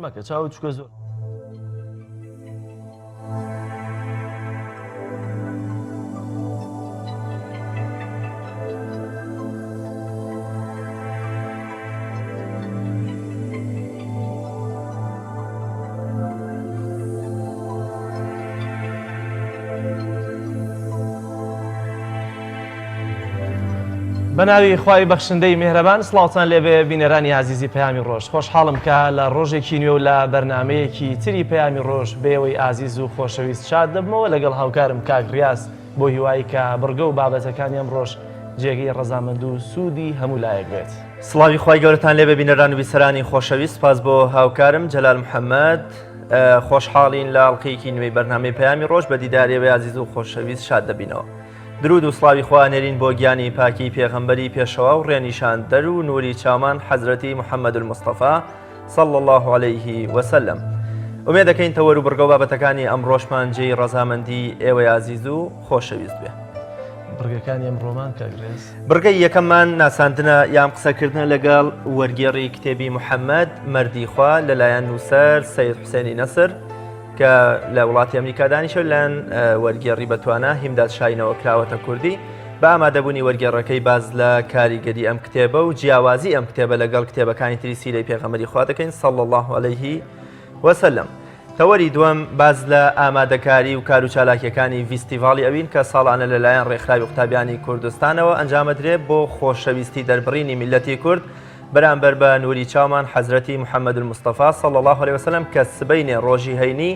مەکە چاو چکە زۆر بەناوی خوای بەخشندەی میهرەبان سڵاوتان لێبێ بینەرانی عزیزی پەیامی ڕۆژ خۆشحاڵم کە لە ڕۆژێکی نوێ و لە بەرنمەیەکی تری پەیامی ڕۆژ بێەوەی ئازیز و خۆشەویست شاد دەبمەوە لەگەڵ هاوکارم کاک ڕیاز بۆ هیوایی کە بڕگە و بابەتەکانی ئەم ڕۆژ جێگەی ڕەزامەند و سوودی هەموو لایەک بێت. سڵاوی خوای گەورەتان لێبێ بینەران و بیسەرانی خۆشەویست سپاس بۆ هاوکارم جەلال محەممەد خۆشحاڵین لە ئەڵقەیەکی نوێی بەرنامەی پەیامی ڕۆژ بە دیدارێوەی عزیز و خۆشەویست شاد دەبینەوە. درود و سڵاوی خوا نێرین بۆ گیانی پاکی پێغەمبەری پێشەوا و ڕێنیشاندەر و نوری چاومان حەزرەتی محەممەد المستەفا صلی الله عليه وسلم. ئومێد دەکەین تەوەر و بڕگە و بابەتەکانی ئەم ڕۆژمان جێی ڕەزامەندی ئێوەی عزیز و خۆشەویست بێ. بڕگەکانی ئەم ڕۆمان کاگرێز بڕگەی یەکەممان ناساندنە یان قسەکردن لەگەڵ وەرگێڕی کتێبی محەممەد مەردی خوا لەلایەن نووسەر سەید حوسێنی نەسر کە لە وڵاتی ئەمریکا دانیشە لەن وەرگێڕی بەتوانە هیمداد شاینەوە کراوەتە کوردی بە ئامادەبوونی وەرگێڕەکەی باز لە کاریگەری ئەم کتێبە و جیاوازی ئەم کتێبە لەگەڵ کتێبەکانی تری سیرەی پێغەمبەری خوا دەکەین صلی الله عليه وسلم. تەوەری دووەم باز لە ئامادەکاری و کار و چالاکیەکانی فیستیڤاڵی ئەوین کە ساڵانە لەلایەن ڕێکخراوی قوتابیانی کوردستانەوە ئەنجامەدرێت بۆ خۆشەویستی دەربڕینی میلەتی کورد بەرامبەر بە نوری چاومان حەزرەتی محەممەد المستەفا صلی الله عليه وسلم کە سبەینێ ڕۆژی هەینی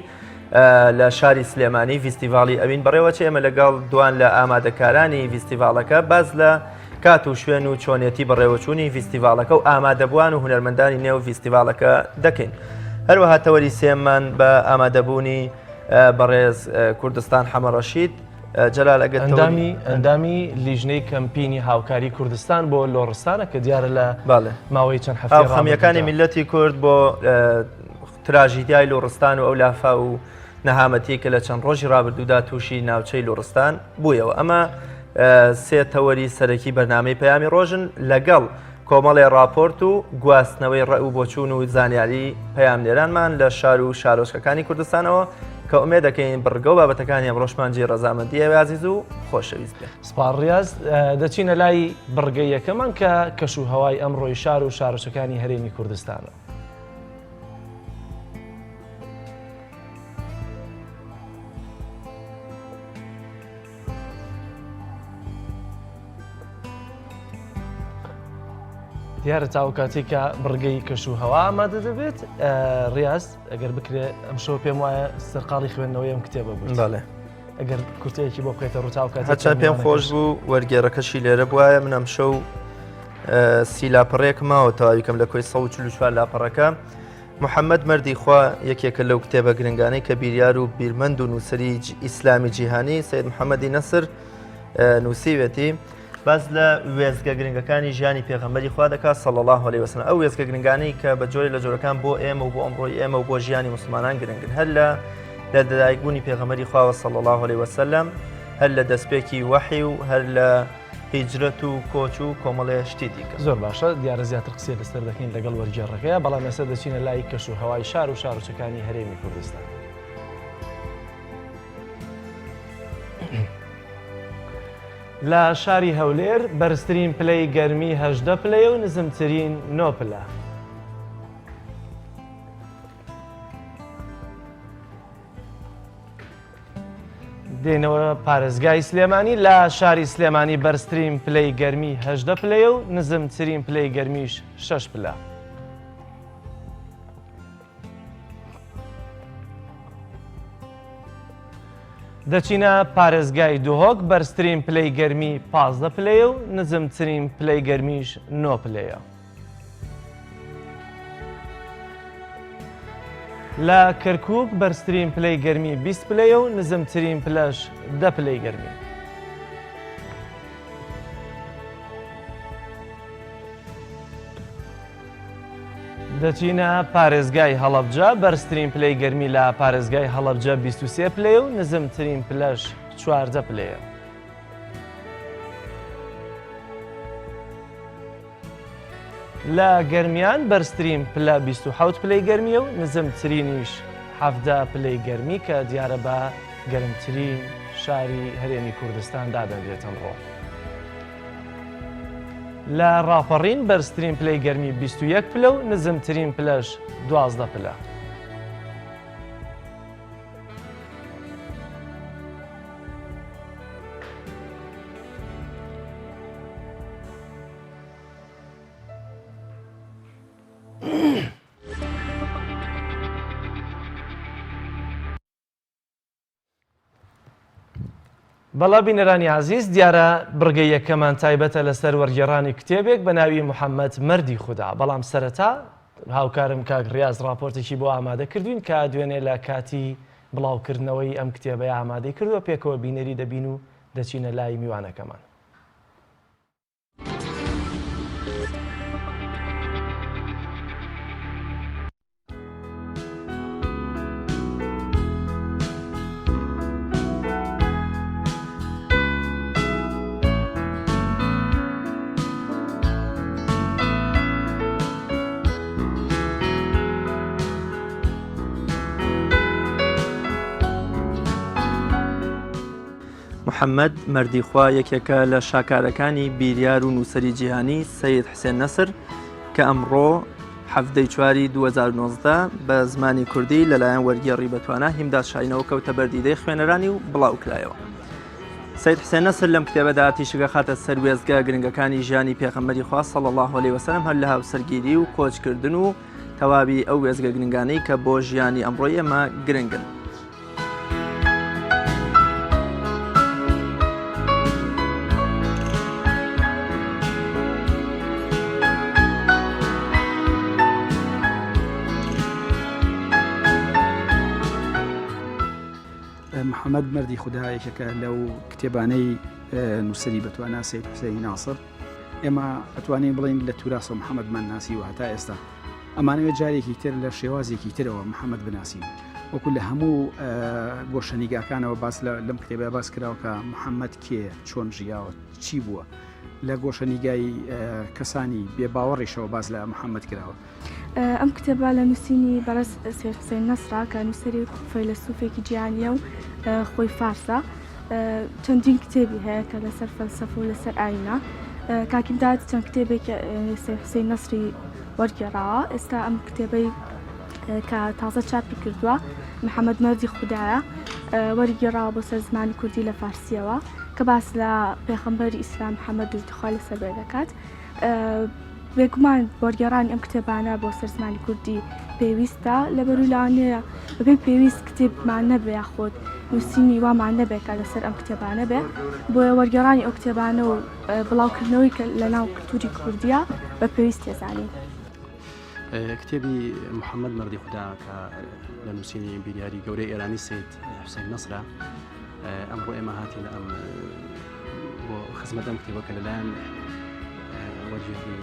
لە شاری سلێمانی فیستیڤاڵی ئەوین بەڕێوە چێمە لەگەڵ دوان لە ئامادەکارانی فیستیڤاڵەکە باز لە کات و شوێن و چۆنیەتی بەڕێوەچوونی فیستیڤاڵەکە و ئامادەبووان و هونەرمەندانی نێو فیستیڤاڵەکە دەکەین. هەروەها تەوەری سێممان بە ئامادەبوونی بەڕێز کوردستان حەمەڕەشید جەلال ئەندامی لیژنەی کەمپینی هاوکاری کوردستان بۆ لۆڕستانە کە دیارە لە ماوەی چەند هەفتەیە خەمیەکانی میلەتی کورد بۆ تراژیدیای لۆڕستان و ئەو لافا و نەهامەتی کە لە چەند ڕۆژی ڕابردوودا تووشی ناوچەی لۆڕستان بوویەوە. ئەمە سێ تەوەری سەرەکی بەرنامەی پەیامی ڕۆژن لەگەڵ کۆمەڵی راپۆرت و گواستنەوەی ڕێ و بۆچوون و زانیاری پەیامنێرانمان لە شار و شارۆچکەکانی کوردستانەوە کە ئومێد دەکەین بڕگە و بابەتەکانی ئەم ڕۆژمان جێ ڕەزامەندی ئێوە عزیز و خۆشەویست بێ. سپاس ڕیاز دەچینە لای بڕگەی یەکەمان کە کەش و هەوای ئەمڕۆی شار و شارۆچکەکانی هەرێمی کوردستانە. دیارە تاوکاتی کە بڕگەی کەش و هەوا ئامادە دەبێت ڕاست ئەگەر بکرێ ئەم شەو پێم وایە سەرقاڵی خوێندنەوەی ئەم کتێبە بوو. بەڵێ ئەگەر کورتەیەکی بۆ بکەیتە ڕوو تاوکاتی هەچەند پێم خۆش بوو وەرگێڕەکەشی لێرە بواە من ئەم شەو سیلاپەڕێک ماوە تەواویکەم لە کۆی 144 لاپەڕەکە محەممەد مەردی خوا یەکێکە لەو کتێبە گرنگانەی کە بیریار و بیرمەند و نووسری ئیسلامی جیهانی سید محەممەدی نەسر نووسیوێتی باز لە وێزگە گرنگەکانی ژیانی پێغەمبەری خوا دەکات صلی الله عليه وسلم. ئەو وێزگە گرنگانەی کە بە جۆری لە جۆرەکان بۆ ئێمە و بۆ ئەمڕۆی ئێمە و بۆ ژیانی مسلمانان گرنگن هەر لە دەدایکبوونی پێغەمبەری خوا صلی الله عليه وسلم هەر لە دەستپێکی وەحی و هەر لە هیجرەت و کۆچ و کۆمەڵێ شتی دیکە. زۆر باشە دیارە زیاتر قسێ لەسەر دەکەین لەگەڵ وەرگێڕەکەیە بەڵام ئێستا دەچینە لای کەش و هەوای شار و شارۆچکەکانی هەرێمی کوردستان. لە شاری هەولێر بەرزترین پلەی گەرمی 18 پلەیە و نزمترین 9 پلە. دێنەوە پارێزگای سلێمانی لە شاری سلێمانی بەرزترین پلەی گەرمی 18 پلەیە و نزمترین پلەی گەرمیش 6 پلە. دەچینە پارێزگای دوهۆک بەرزترین پلەی گەرمی 15 پلەیە و نزمترین پلەی گەرمیش 9 پلەیە. لە کەرکووک بەرزترین پلەی گەرمی 20 پلەیە و نزمترین پلەش 10 پلەی گەرمی. دەچینە پارێزگای هەڵەبجە بەرزترین پلەی گەرمی لە پارێزگای هەڵەبجە 23 پلەیە و نزمترین پلەش 14 پلەیە. لە گەرمیان بەرزترین پلە 27 پلەی گەرمیە و نزمترینیش 17 پلەی گەرمی کە دیارە بە گەرمترین شاری هەرێمی کوردستان دابەنرێتن ڕۆ. لە ڕاپەڕین بەرزترین پلەی گەرمی 21 پلە و نزمترین پلەش 12 پلە. بەڵا بینەرانی عزیز دیارە بڕگەی یەکەمان تایبەتە لەسەر وەرگێڕانی کتێبێک بە ناوی محەممەد مەردی خوددا بەڵام سەرەتا هاوکارم کاک ڕاز راپۆرتێکی بۆ ئامادە کردوین کە دوێنێ لە کاتی بڵاوکردنەوەی ئەم کتێبەیە ئامادەی کردووە پێکەوە بینەری دەبین و دەچینە لای میوانەکەمان. محەممەد مەردیخوا یەکێکە لە شاکارەکانی بیریار و نووسری جیهانی سەید حوسێن نەسر کە ئەمڕۆ 7 2019 بە زمانی کوردی لەلایەن وەرگێڕی بەتوانە هیمداد شاینەوە کەوتە بەردیدەی خوێنەرانی و بڵاو کرایەوە. سەید حوسێن نەسر لەم کتێبەدا تیشکە خاتە سەر وێزگە گرنگەکانی ژیانی پێغەمبەری خوا صلی الله علیه وسلم هەر لە هاوسەرگیری و کۆچکردن و تەواوی ئەو وێزگە گرنگانەی کە بۆ ژیانی ئەمڕۆی ئێمە گرنگن. محەممەد مەردی خوددا یەکێکە لەو کتێبانەی نووسری بەتوانە سەید حوسێنی ناسر ئێمە ئەتوانین بڵین لە توراسە محەممەدمان ناسی و هەتا ئێستا ئەمانەوێت جارێکی تر لە شێوازێکی ترەوە محەممەد بناسیین وەکو لە هەموو گۆشەنیگاکانەوە باس لەم کتێبە باس کراوە کە محەممەد کێ چۆن ژیاوە چی بووە لە گۆشەنیگای کەسانی بێباوەڕیشەوە باز لە محەممەد کراوە. ئەم کتێبە لە نووسینی بەڕێز سەید حوسێن نەسرا کە نووسری فەیلسوفێکی جیهانیە و خۆی فارسە چەندین کتێبی هەیە کە لەسەر فەلسەفە و لەسەر ئاینە کاکیمداد چەند کتێبێک سەید حوسێن نەسری وەرگێڕاوە ئێستا ئەم کتێبەی کە تازە چاپی کردووە محەممەد مەردی خوددایە وەرگێڕاوە بۆ سەر زمانی کوردی لە فارسیەوە کە باس لە پێغەمبەری ئیسلام محەممەد دوردخوا لەسەر بێ دەکات. بێگومان وەرگێڕانی ئەم کتێبانە بۆ سەر زمانی کوردی پێویستە لەبەرولانەیە بەبێ پێویست کتێبمان نەبێ یاخۆت نووسینی وامان نەبێت لەسەر ئەم کتێبانە بێ بۆیە وەرگێڕانی ئەو کتێبانە و بڵاوکردنەوەی کە لە ناو کلتوری کوردیە بە پێویست تێزانین. کتێبی محەممەد مەردی خوددا کە لە نووسینی بیریاری گەورەی ئێرانی سەید حوسێن نەسرا ئەمڕۆ ئێمە هاتین ئەم بۆ خزمەت ئەم کتێبەکە لەلایەن وەرگێڕی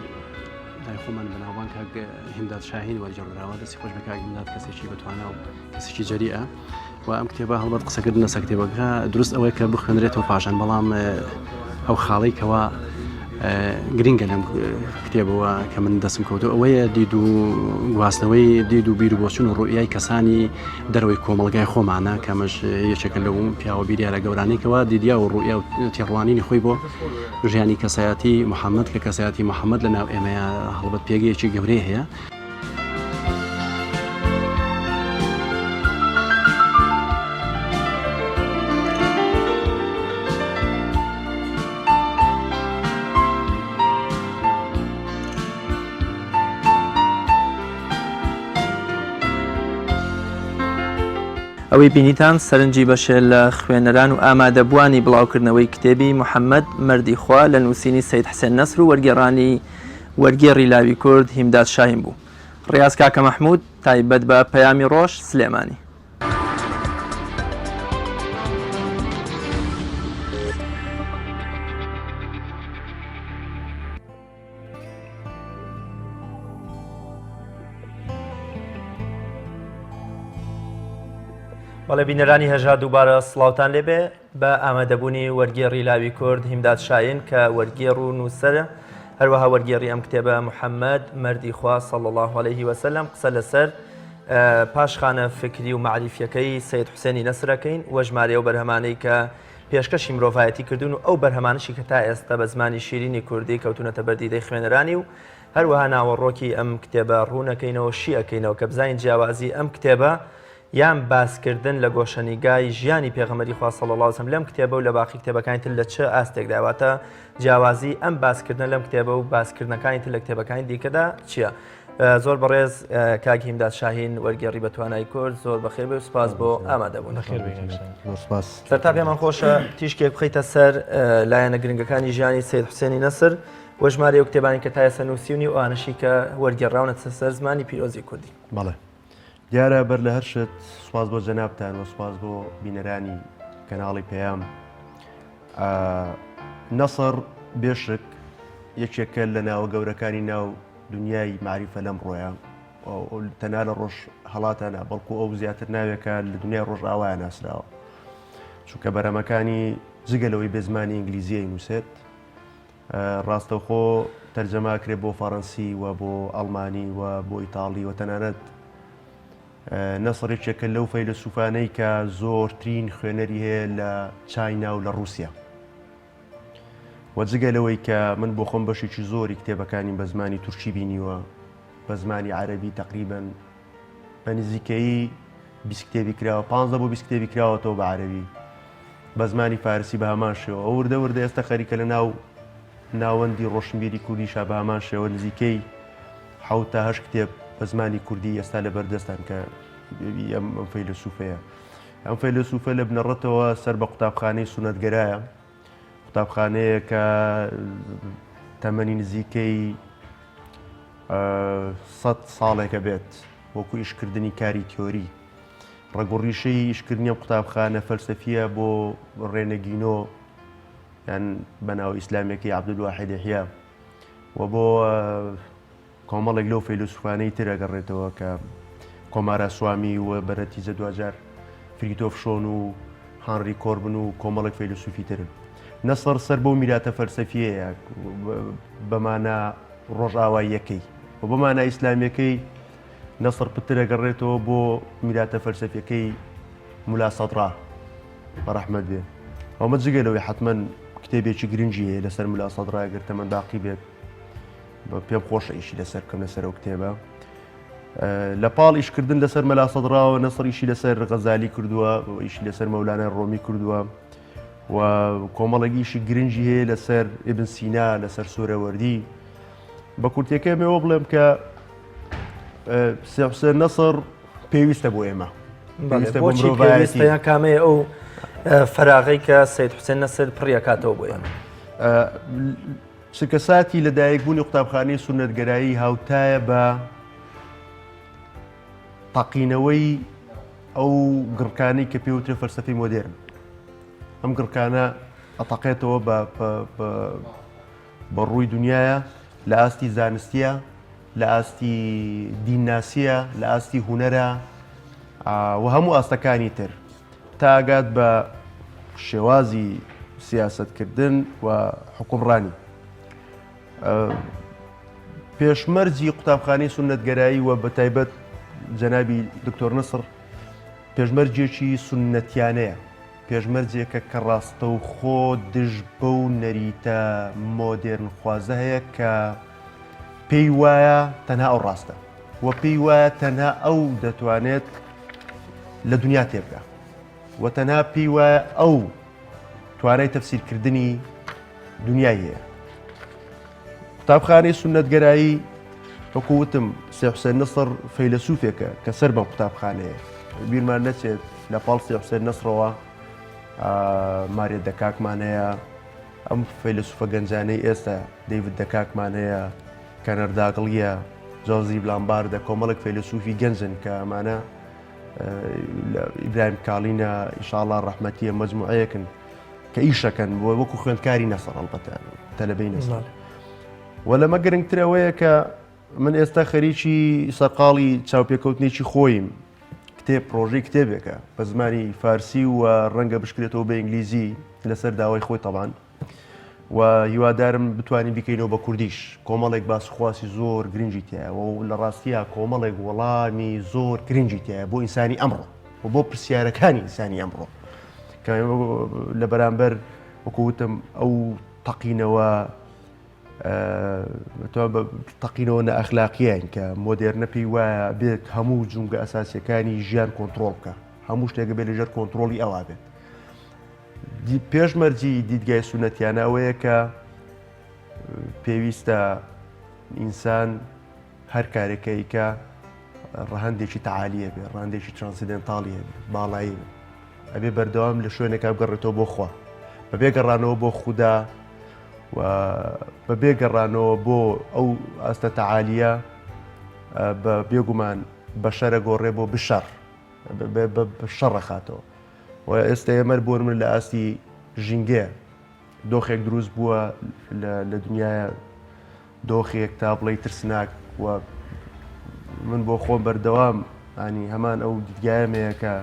لای خۆمان بەناوبان کاک هیمداد شاهین وەرگێڕراوە دەستی خۆش بە کاک هیمداد کەسێکی بەتوانە و کەسێکی جەریئە و ئەم کتێبە هەڵبەت قسەکردنە سەر کتێبەکە دروست ئەوەیە کە بخوێنرێتەوە پاشان بەڵام ئەو خاڵەی کەوا گرنگە لەم کتێبەوە کە من دەستم کەوتو ئەوەیە دید و گواستنەوەی دید و بیر و بۆچون و ڕوئیای کەسانی دەرەوەی کۆمەڵگای خۆمانە کەمەش یەکێکە لەو پیاوە بیریارە گەورانەیەکەوە دیدیا و ڕوئیا و تێڕوانینی خۆی بۆ ژیانی کەسایەتی محەممەد کە کەسایەتی محەممەد لە ناو ئێمەیە هەڵبەت پێگەیەکی گەورەی هەیە. ئەوەی بینیتان سەرنجی بەشێ لە خوێنەران و ئامادەبوانی بڵاوکردنەوەی کتێبی محەممەد مەردیخوا لە نووسینی سەید حوسێن نەسر و وەرگێڕانی وەرگێڕی لاوی کورد هیمداد شاهین بوو. ڕیاز کاکە مەحموود تایبەت بە پەیامی ڕۆژ سلێمانی. بەڵێ بینەرانی هەژار دووبارە سڵاوتان لێبێ بە ئامادەبوونی وەرگێڕی لاوی کورد هیمداد شاهین کە وەرگێڕ و نووسەر هەروەها وەرگێڕی ئەم کتێبە محەممەد مەردی خوا صلی الله عليه وسلم قسە لەسەر پاشخانە فکری و معریفیەکەی سید حوسێنی نەسرەکەین وە ژمارە و بەرهەمانەی کە پێشکەشی مرۆڤایەتی کردوون و ئەو بەرهەمانشی کە تا ئێستا بە زمانی شیرینی کوردی کەوتونەتە بەردیدەی خوێنەرانی و هەروەها ناوەڕۆکی ئەم کتێبە ڕوونەکەینەوە شیەکەینەوە کە بزانین جیاوازی ئەم کتێبە یان باسکردن لە گۆشەنیگای ژیانی پێغەمبەری خوا صلی الله علیه و سلم لەم کتێبە و لە باقی کتێبەکانی تر لە چه ئاستێکدا واتە جیاوازی ئەم باسکردن لەم کتێبە و باسکردنەکانی تر لە کتێبەکانی دیکەدا چییە؟ زۆر بەڕێز کاک هیمداد شاهین وەرگێڕی بە توانای کورد زۆر بەخێر بێ و سپاس بۆ ئامادەبوون. سەرتا پێمان خۆشە تیشکێک بخەیتە سەر لایەنە گرنگەکانی ژیانی سید حوسێنی نەسر وە ژمارە و کتێبانی کە تا ئێستا نووسیونی و ئانشی کە وەرگێڕاونەتە سەر زمانی پیرۆزی کوردی. بەڵێ دیارە بەر لە هەر شت سوپاس بۆ جەنابتان و سوپاس بۆ بینەرانی کەناڵی پێیام. نەسر بێشک یەکێکە لە ناوە گەورەکانی ناو دنیای معریفە لەم ڕۆیە تەنها لە ڕۆژ هەڵاتانە بەڵکو ئەو زیاتر ناوێکە لە دنیای ڕۆژئاوایە ناسراوە چونکە بەرەمەکانی جگەلەوەی بە زمانی ئینگلیزیە نووسێت ڕاستەوخۆ تەرجەما کرێت بۆ فەڕەنسی و بۆ ئەڵمانی و بۆ ئیتاڵی و تەنانەت نەسڕێکێکە لەو فەیلسوفانەی کە زۆرترین خوێنەری هەیە لە چاینا و لە رووسیا وەجگەلەوەی کە من بۆ خۆم بەشێکی زۆری کتێبەکانی بە زمانی تورکی بینیوە بە زمانی عەرەبی تقریبەن بە نزیکەیی 20 کتێبی کراوە 15 بۆ 20 کتێبی کراوەتەوە بە عەرەبی بە زمانی فارسی بە هەمان شێوە ئەو وردە وردە ئێستا خەریکە لە ناوەندی ڕۆشنبیری کوردیشا بە هەمان شێوە نزیکەی 7 تا 8 کتێب بە زمانی کوردی ئێستا لە بەردەستان کە ئەم فەیلسوفەیە ئەم فەیلسوفە لە بنەڕەتەوە سەر بە قوتابخانەی سونەتگەرایە قوتابخانەیە کە تەمەنی نزیکەی 100 ساڵێکە بێت وەکو ئیشکردنی کاری تیۆری ڕەگوڕیشەی ئیشکردنی قوتابخانە فەلسەفیە بۆ ڕێنەگینۆ یان بەناو ئیسلامێکی عەبدولواحید یەحیا و بۆ کۆمەڵێک لەو فەیلسوفانەی تر ئەگەڕێتەوە کە کۆمارە سوامی و بەرەتیزە دوجار فریتۆف شۆن و هانری کۆربن و کۆمەڵێک فەیلسوفی ترن. نەسەر سەر بۆ میراتە فەلسەفیەیە بەمانە ڕۆژئاواییەکەی و بەمانە ئیسلامیەکەی نەسەر پتر ئەگەڕێتەوە بۆ میراتە فەلسەفیەکەی مولا سەدرا بەڕەحمەت بێ ئەومە جگەلەوەی حتمەن کتێبێکی گرنگی هەیە لەسەر مولا سەدرا ئەگەر تەمەن باقی بێت پێم خۆشە ئیشی لەسەر بکەم لەسەر ئەو کتێبە لە پاڵ ئیشکردن لەسەر مەلا سەدراوە نەسەر ئیشی لەسەر غەزالی کردووە ئیشی لەسەر مەولانای ڕۆمی کردووە و کۆمەڵێکیشی گرنگی هەیە لەسەر ئیبن سینا لەسەر سوورەوەردی بە کورتەکەمەوە بڵێم کە سید حوسێن نەسر پێویستە بۆ ئێمە بۆچی پێویستە کامەیە ئەو فەراغەی کە سید حوسێن نەسر پڕیەکاتەوە بۆ ئێمە چکەساتی لەدایکبوونی قوتابخانەی سونەتگەرایی هاوتایە بە تەقینەوەی ئەو گڕکانەی کە پێوترێ فەلسەفەی مۆدێرن ئەم گڕکانە ئەتەقێتەوە بە ڕووی دنیاە لە ئاستی زانستیە لە ئاستی دینناسیە لە ئاستی هونەرە و هەموو ئاستەکانی تر تا ئاگات بە شێوازی سیاسەتکردن و حکومڕانی پێشمەرجی قوتابخانەی سونەتگەرایی و بە تایبەت جەنابی دکتۆر نەسر پێشمەرجێکی سونەتیانەیە پێشمەرجێکە کە ڕاستە و خۆ دژ بە و نەریتە مۆدێرن خوازە هەیە کە پێی وایە تەنها ئەو ڕاستە و پێی وایە تەنها ئەو دەتوانێت لە دنیا تێبگا و تەنها پێی وایە ئەو توانای تەفسیرکردنی دنیای هەیە. قوتابخانەی سونەتگەرایی وەکووتم سید حوسێن نەسر فەیلسوفێکە کە سەر بەم قوتابخانەیە بیرمان نەچێت لە پاڵ سید حوسێن نەسرەوە مارێت دەکاکمان هەیە ئەم فەیلسوفە گەنجانەی ئێستا دەیڤد دەکاکمان هەیە کەنەرداگڵیە جۆزی بلامباردە کۆمەڵێک فەیلسوفی گەنجن کە ئەمانە ئیبراهیم کاڵینە ئیشاڵڵا ڕەحمەتیە مەجموعەیەکن کە ئیشەکەن بۆ وەکو خوێندکاری نەسر ئەڵبەتە تەلەبەی نەسر و لەمە گرنگترەوەیە کە من ئێستا خەریکی سەرقاڵی چاوپێکەوتنێکی خۆیم کتێب پرۆژەی کتێبێکە بە زمانی فارسی و ڕەنگە بشکرێتەوە بە ئینگلیزی لەسەر داوای خۆی تەبان و هیوادارم بتوانین بیکەینەوە بە کوردیش کۆمەڵێک باسخواسی زۆر گرنگی تایە و لە ڕاستیە کۆمەڵێک وەڵامی زۆر گرنگی تایە بۆ ئینسانی ئەمڕۆ و بۆ پرسیارەکانی ئینسانی ئەمڕۆ کە لە بەرامبەر وەکوتم ئەو تەقینەوە تەقینەوە نەئەخلاقیان کە مۆدێرنە پێی وایە بێت هەموو جونگە ئەساسیەکانی ژیان کۆنتترۆل بکە هەموو شتێکە بێت لەژێر کۆنتترۆلی ئەوە بێت پێشمەرجی دیدگای سونەتیانە ئەوەیە کە پێویستە ئینسان هەر کارێکەیکە ڕەهەندێکی تەعالیە بێ ڕەهەندێکی ترانسیدنتاڵیە بێ باڵایی بێ ئەبێ بەردەوام لە شوێنێکا بگەڕێتەوە بۆ خوا بەبێ گەڕانەوە بۆ خودا و بەبێ گەڕانەوە بۆ ئەو ئەستە تەعالیە بە بێگومان بە شەرە گۆڕێ بۆ بشەڕ شەڕە خاتەوە و ئێستا ئێمە بۆ من لە ئاستی ژینگەیە دۆخێک دروست بووە لە دنیاە دۆخێک تا بڵێ ترسناک و من بۆ خۆم بەردەوام ئانی هەمان ئەو دیدگایەمەیە کە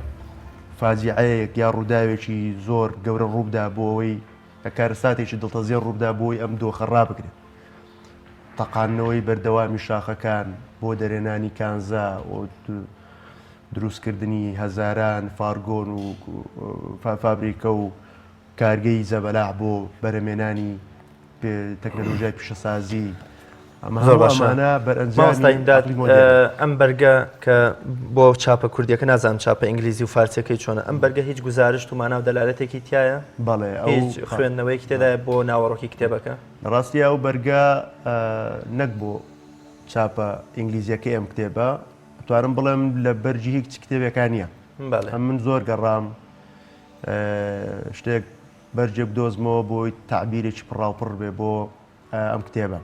فاجعەیەک یا ڕووداوێکی زۆر گەورە ڕووبدا بۆ ئەوەی کە کارەساتێکی دڵتەزیێ ڕووبدا بۆی ئەم دۆخە ڕابگرێت تەقانەوەی بەردەوامی شاخەکان بۆ دەرێنانی کانزا و دروستکردنی هەزاران فارگۆن و فابریکە و کارگەی زەبەلاع بۆ بەرەمێنانی تەکنەلۆژیای پیشەسازی ئەمانە بەرئەنجامداد ئەم بەرگە کە بۆ چاپە کوردیەکە نازانم چاپە ئینگلیزی و فارسیەکەی چۆنە ئەم بەرگە هیچ گزارشت و ماناو دەلالەتێکی تایە بەڵێ هیچ خوێندنەوەیکی تێدایە بۆ ناوەڕۆکی کتێبەکە ڕاستی ئەو بەرگە نەک بۆ چاپە ئینگلیزیەکەی ئەم کتێبە توانم بڵێم لە بەرجی هیچ کتێبەکان نییە ئەم من زۆر گەڕام شتێک بەرجێک بدۆزمەوە بۆی تعبیرێکی پڕاوپڕ بێ بۆ ئەم کتێبە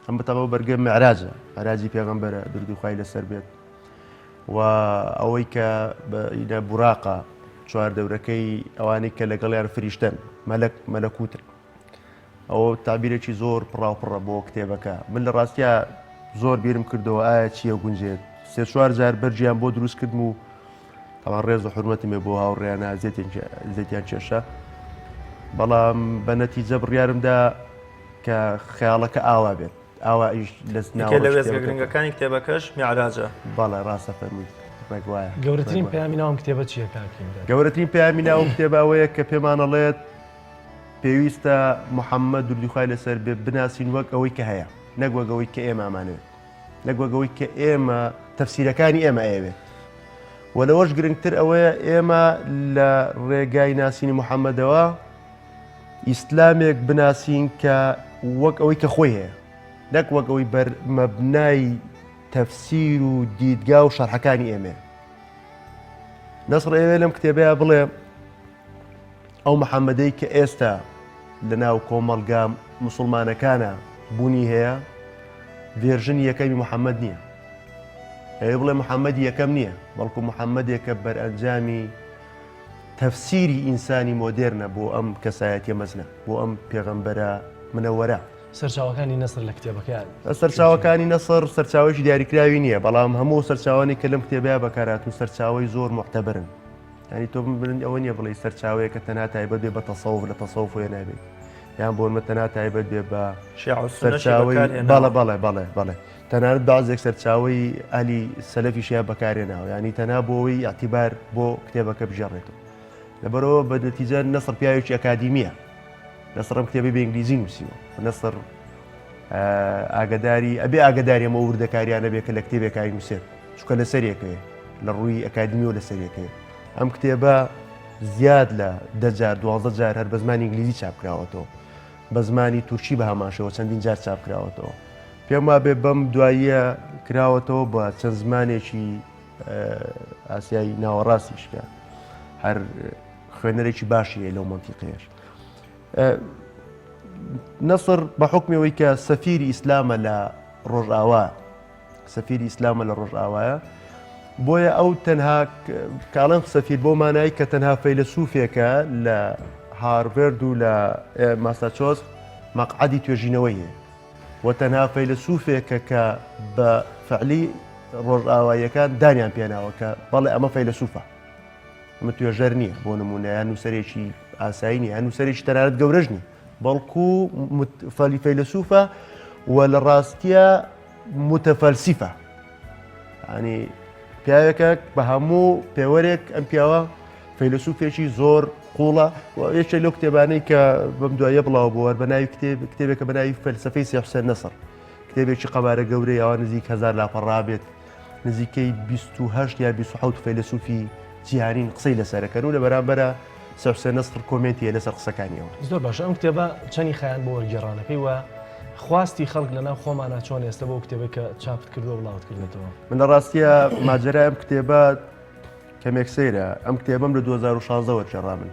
ئەم بەتەڵەوە بەرگە معراجە معراجی پێغەمبەرە دردوخوای لەسەر بێت و ئەوەی کە بوراقە چوار دەورەکەی ئەوانەی کە لەگەڵیان فریشتن مەلەکوتن ئەوە تعبیرێکی زۆر پڕاوپڕە بۆ کتێبەکە من لە ڕاستیە زۆر بیرم کردەوە ئایا چییە گونجێت سێ چوار جار بەرجیان بۆ دروست کردم و تاوان ڕێز و حرمەتمێ بۆ هاوڕێیانە زێتیان کێشە بەڵام بە نەتیجە بڕیارمدا کە خەیاڵەکە ئاوا بێت ئاوا ئیش لە وێزگە گرنگەکانی کتێبەکەش میعراجە بەڵێ ڕاستە فەرموویت وایە گەورەترین پەیامی ناوم کتێبە چییە کاکیم گەورەترین پەیامی ناو کتێباوەیە کە پێمانەڵێت پێویستە محەممەد دوردوخوای لەسەر بێ بناسین وەک ئەوەی کە هەیە نەک وەک ئەوەی کە ئێمە ئامانەوێت نەک وەک ئەوەی کە ئێمە تەفسیرەکانی ئێمە ئەوێت و لەوەش گرنگتر ئەوەیە ئێمە لە ڕێگای ناسینی محەممەدەوە ئیسلامێک بناسین کە وەک ئەوەی کە خۆی هەیە نەک وەک ئەوەی مەبنای تەفسیر و دیدگا و شەرحەکانی ئێمە نەسڕ ئێوێ لەم کتێبەیە بڵێ ئەو محەممەدەی کە ئێستا لە ناو کۆمەڵگا موسڵمانەکانە بوونی هەیە ڤێرژنی یەکەمی محەممەد نییە ئەوێ بڵێ محەممەدی یەکەم نییە بەڵکو محەممەدێکە بەرئەنجامی تەفسیری ئینسانی مۆدێرنە بۆ ئەم کەسایەتیە مەزنە بۆ ئەم پێغەمبەرە منەوەرە سەرچاوەکانی نەسر لە کتێبەکان سەرچاوەکانی نەسر سەرچاوێکی دیاریکراوی نییە بەڵام هەموو سەرچاوانی کە لەم کتێبەیە بەکارهاتوو سەرچاوی زۆر معتەبرن ینی تۆ بن ئەوە نییە بڵێ سەرچاوەیە کە تەنها تایبەت بێ بە تەسەوف لە تەسەوف وێ نابێت یان بۆ مە تەنها تایبەت بێ بە سەرچاوی بەڵێ تەنانەت بەعزێک سەرچاوی ئالی سەلەفیشیان بەکارێناوە ینی تەنها بۆەوەی ئاعتیبار بۆ کتێبەکە بژێڕێتەوە لەبەرەوە بە نەتیجە نەسر پیاوێکی ئەکادیمیە نەسڕم کتێبی بە ئینگلیزی نووسیوە نەسر ئاگداری ئەبێ ئاگداری ئەمە وردەکاریانە بێ کە لە کتێبێکایی نووسێت چکە لە سەرێکەوێ لە ڕووی ئەکادمی و لە سەرێکەوێ ئەم کتێبە زیاد لە 12 جار هەر بە زمانی ئینگلیزی چاپکراوەتەوە بە زمانی تورکی بە هەماشەوە چەندین جار چاپکراوەتەوە پێم وابێ بەم دواییە کراوەتەوە بە چەند زمانێکی ئاسیایی ناوەڕاستیشکە هەر خوێنەرێکی باشیە لەو مەنتیقەیەش نەسر بە حکمەوەی کە سەفیری ئیسلامە لە ڕۆژئاوا سەفیری ئیسلامە لە ڕۆژئاوایە بۆیە ئەو تەنها کاڵم سەفیر بۆ مانایی کە تەنها فەیلسوفێکە لە هارڤرد و لە ماساچۆس مەقعەدی توێژینەوەی هەیە و تەنها فەیلسوفێکە کە بە فعلی ڕۆژئاواییەکان دانیان پێناوە کە بەڵێ ئەمە فەیلسوفە ئەمە توێژەر نییە بۆ نمونە یان نووسەرێکی ئاسایی نیە یان نووسەرێکی تەنانەت گەورەش نیە بەڵکو فەیلسوفە و لە ڕاستیە متەفەلسیفە، ینی پیاوێکە بە هەموو پێوەرێک ئەم پیاوە فەیلسوفێکی زۆر قوڵە و یەکێک لەو کتێبانەی کە بەم دوایە بڵاو بووە بە ناوی کتێبێکە بە ناوی فەلسەفەی سێ حوسێن نەسر، کتێبێکی قەبارە گەورەی ئەوە نزیک 1000 لاپەڕابێت، نزیکەی 28 یا 27 فەیلسوفی جیهانین قسەی لەسەرەکەن و لە بەرامبەرە سێ حوسێن نەسر کۆمنتیە لەسەر قسەکانیەوە. زۆر باشە. ئەم کتێبە چەندی خایان بۆ وەرگێڕانە پێی وە خواستی خەڵک لەناو خۆمانە چۆن ئێستا بۆ کتێبێک کە چاپت کردو و بڵاوت کردێتەوە؟ من لە ڕاستیە ماجرای ئەم کتێبە کەمێک سەیرە. ئەم کتێبەم لە 2016 وەرگێڕا من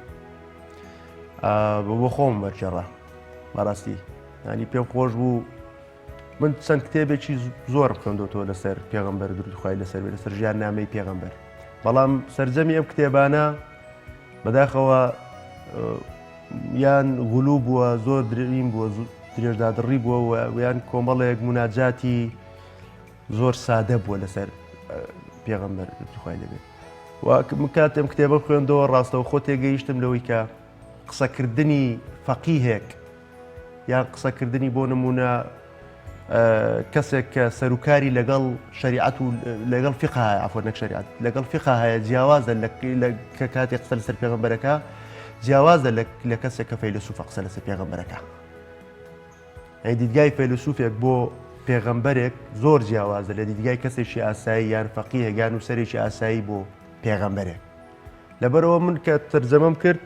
بۆ خۆم وەرگێڕا بەڕاستی، ینی پێم خۆش بوو. من چەند کتێبێکی زۆر خوێندۆتەوە لەسەر پێغەمبەر درودی خوای لەسەر بێت، لەسەر ژیان نامەی پێغەمبەر، بەڵام سەرجەمی ئەم کتێبانە بەداخەوە یان غولوو بووە، زۆر درێژین بووە، درێژدادڕی بووە و یان کۆمەڵێک مناجاتی زۆر سادە بووە لەسەر پێغەمبەر درودی خوای لەبێت. من کات ئەم کتێبە خوێندەوە ڕاستەوە خۆ تێگەیشتم لەوەی کە قسەکردنی فەقیهێک یان قسەکردنی بۆ نمونە کەسێک کە سەرکاری لەگەڵ شریعەت و لەگەڵ فقه هەیە، عەفوەن نەک شریعەت، لەگەڵ فقه هەیە، جیاوازە کە کاتێک قسە لەسەر پێغەمبەرەکە جیاوازە لە کەسێک کە فەیلسوفە قسە لەسەر پێغەمبەرەکە. ئەی دیدگای فەیلسوفێک بۆ پێغەمبەرێک زۆر جیاوازە لە دیدگای کەسێکی ئاسایی یان فەقیهە یان نووسەرێکی ئاسایی بۆ پێغەمبەرێک. لەبەرەوە من کە تەرجەمەم کرد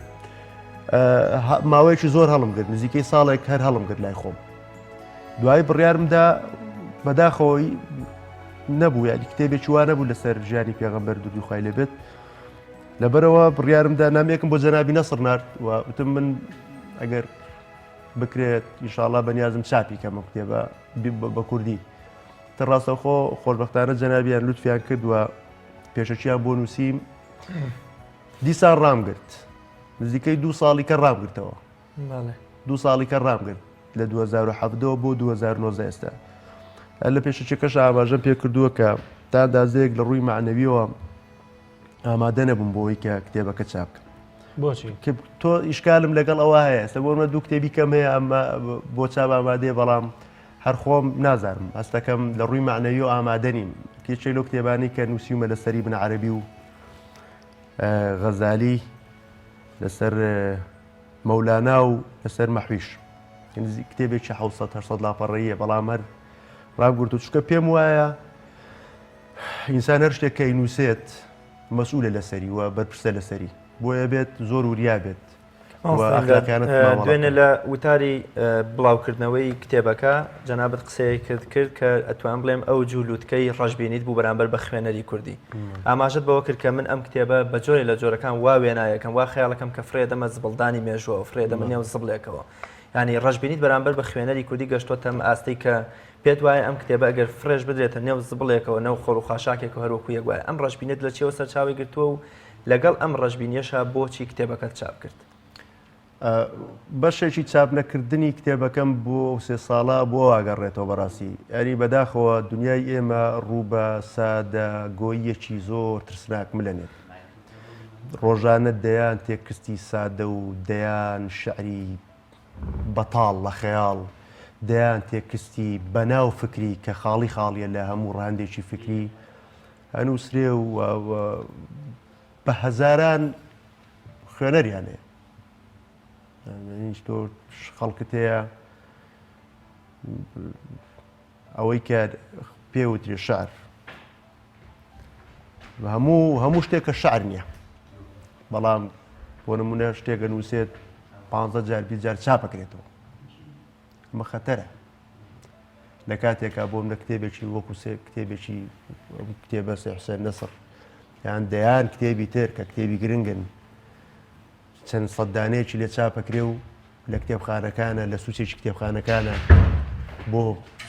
ماوەیەکی زۆر هەڵم کرد، نزیکەی ساڵێک هەر هەڵم کرد لای خۆم. دوای بڕیارمدا بەداخەوەی نەبوو، یعنی کتێبێکی وا نەبوو لەسەر ژیانی پێغەمبەر درودی خوای لەبێت. لەبەرەوە بڕیارمدا نامەیەکم بۆ جەنابی نەسر نارد و وتم من ئەگەر بکرێت ئینشاءڵڵا بەنیازم چاپی کەمە کتێبە بە کوردی. تر ڕاستەوخۆ خۆشبەختانە جەنابیان لوتفیان کردووە پێشەچیان بۆ نووسیم، دیسان ڕامگرت، نزیکەی 2 ساڵی کە ڕامگرتەوە، 2 ساڵی کە ڕامگرت لە 2017 بۆ 2019 ئێستا. لە پێشەچەکەش ئاماژەم پێ کردووە کە تا ئەندازەیەک لە ڕووی معنەویەوە ئامادە نەبووم بۆەوەی کە کتێبەکە چاپ بکەم. بۆچی؟ تۆ ئیشکالم لەگەڵ ئەوە هەیە، ئێستا بۆ من 2 کتێبی کەم هەیە ئەمە بۆ چاپ ئامادەیە، بەڵام هەر خۆم نازانم هەستەکەم لە ڕووی معنەویەوە ئامادە نیم. کێچەی لەو کتێبانەی کە نووسیومە لەسەری بن عەرەبی و غەزالی، لەسەر مەولانا و لەسەر مەحویش، کتێبێکی 700 لاپەڕەیە، بەڵام هەر ڕامگرت و چکە پێم وایە ئینسان هەر شتێک کە ئینووسێت مەسئولە لەسەری و بەرپرسە لەسەری، بۆیە بێت زۆر وریا بێت. دوێنێ لە وتاری بڵاوکردنەوەی کتێبەکە جەنابەت قسەیە کرد کە ئەتوان بڵێم ئەو جوولووتکەی ڕەشبینیت بوو بەرامبەر بە خوێنەری کوردی. ئاماژت بەوە کرد کە من ئەم کتێبە بە جۆرێ لە جۆرەکان وا وێنایەکەم، وا خەیاڵەکەم کە فرێدەمە زبڵدانی مێژووە و فرێدەمە نێو زبڵێکەوە. ینی ڕەشبینیت بەرامبەر بە خوێنەری کوردی گەشتۆتە ئاستەی کە پێت وایە ئەم کتێبە ئەگەر فرێش بدرێتە نێو زبڵێکەوە نەو خۆڵ و خاشاکێک و هەروەکو یەک وایە. ئەم ڕەشبینێت لە چێوە سەرچاوی گرتووە و لەگەڵ ئەم ڕەشبینیەشە بۆچی کتێبەکەت چاپ کرد؟ بەشێکی چاپ نەکردنی کتێبەکەم بۆ 3 ساڵە بۆ ئاگەڕێتەوە بەڕاستی. یاری بەداخەوە دنیای ئێمە ڕوو بە سادە گۆیەکی زۆر ترسناک ملەنێت. ڕۆژانە دەیان تێکستی سادە و دەیان شعری بەتاڵ لە خەیاڵ، دەیان تێکستی بەناو فکری کە خاڵی خاڵیە لە هەموو ڕاندێکی فکری هەنووسرێ و بە هەزاران خوێنەریانەیە. تۆ خەڵکت هەیە ئەوەی کە پێوتری شعر هەموو شتێکە شعر نییە، بەڵام بۆ نمونە شتێکە نووسێت 15 جار 20 جار چاپەکرێتەوە. ئەمە خەتەرە لە کاتێکا بۆم لە کتێبێکی وەکو کتێبێکی کتێبە سێ حوسێن نەسر یان دەیان کتێبی تر کە کتێبی گرنگن چەند سەدانەیەکی لێ چاپەکرێ و لە کتێبخانەکانە لە سوچێکی کتێبخانەکانە بۆ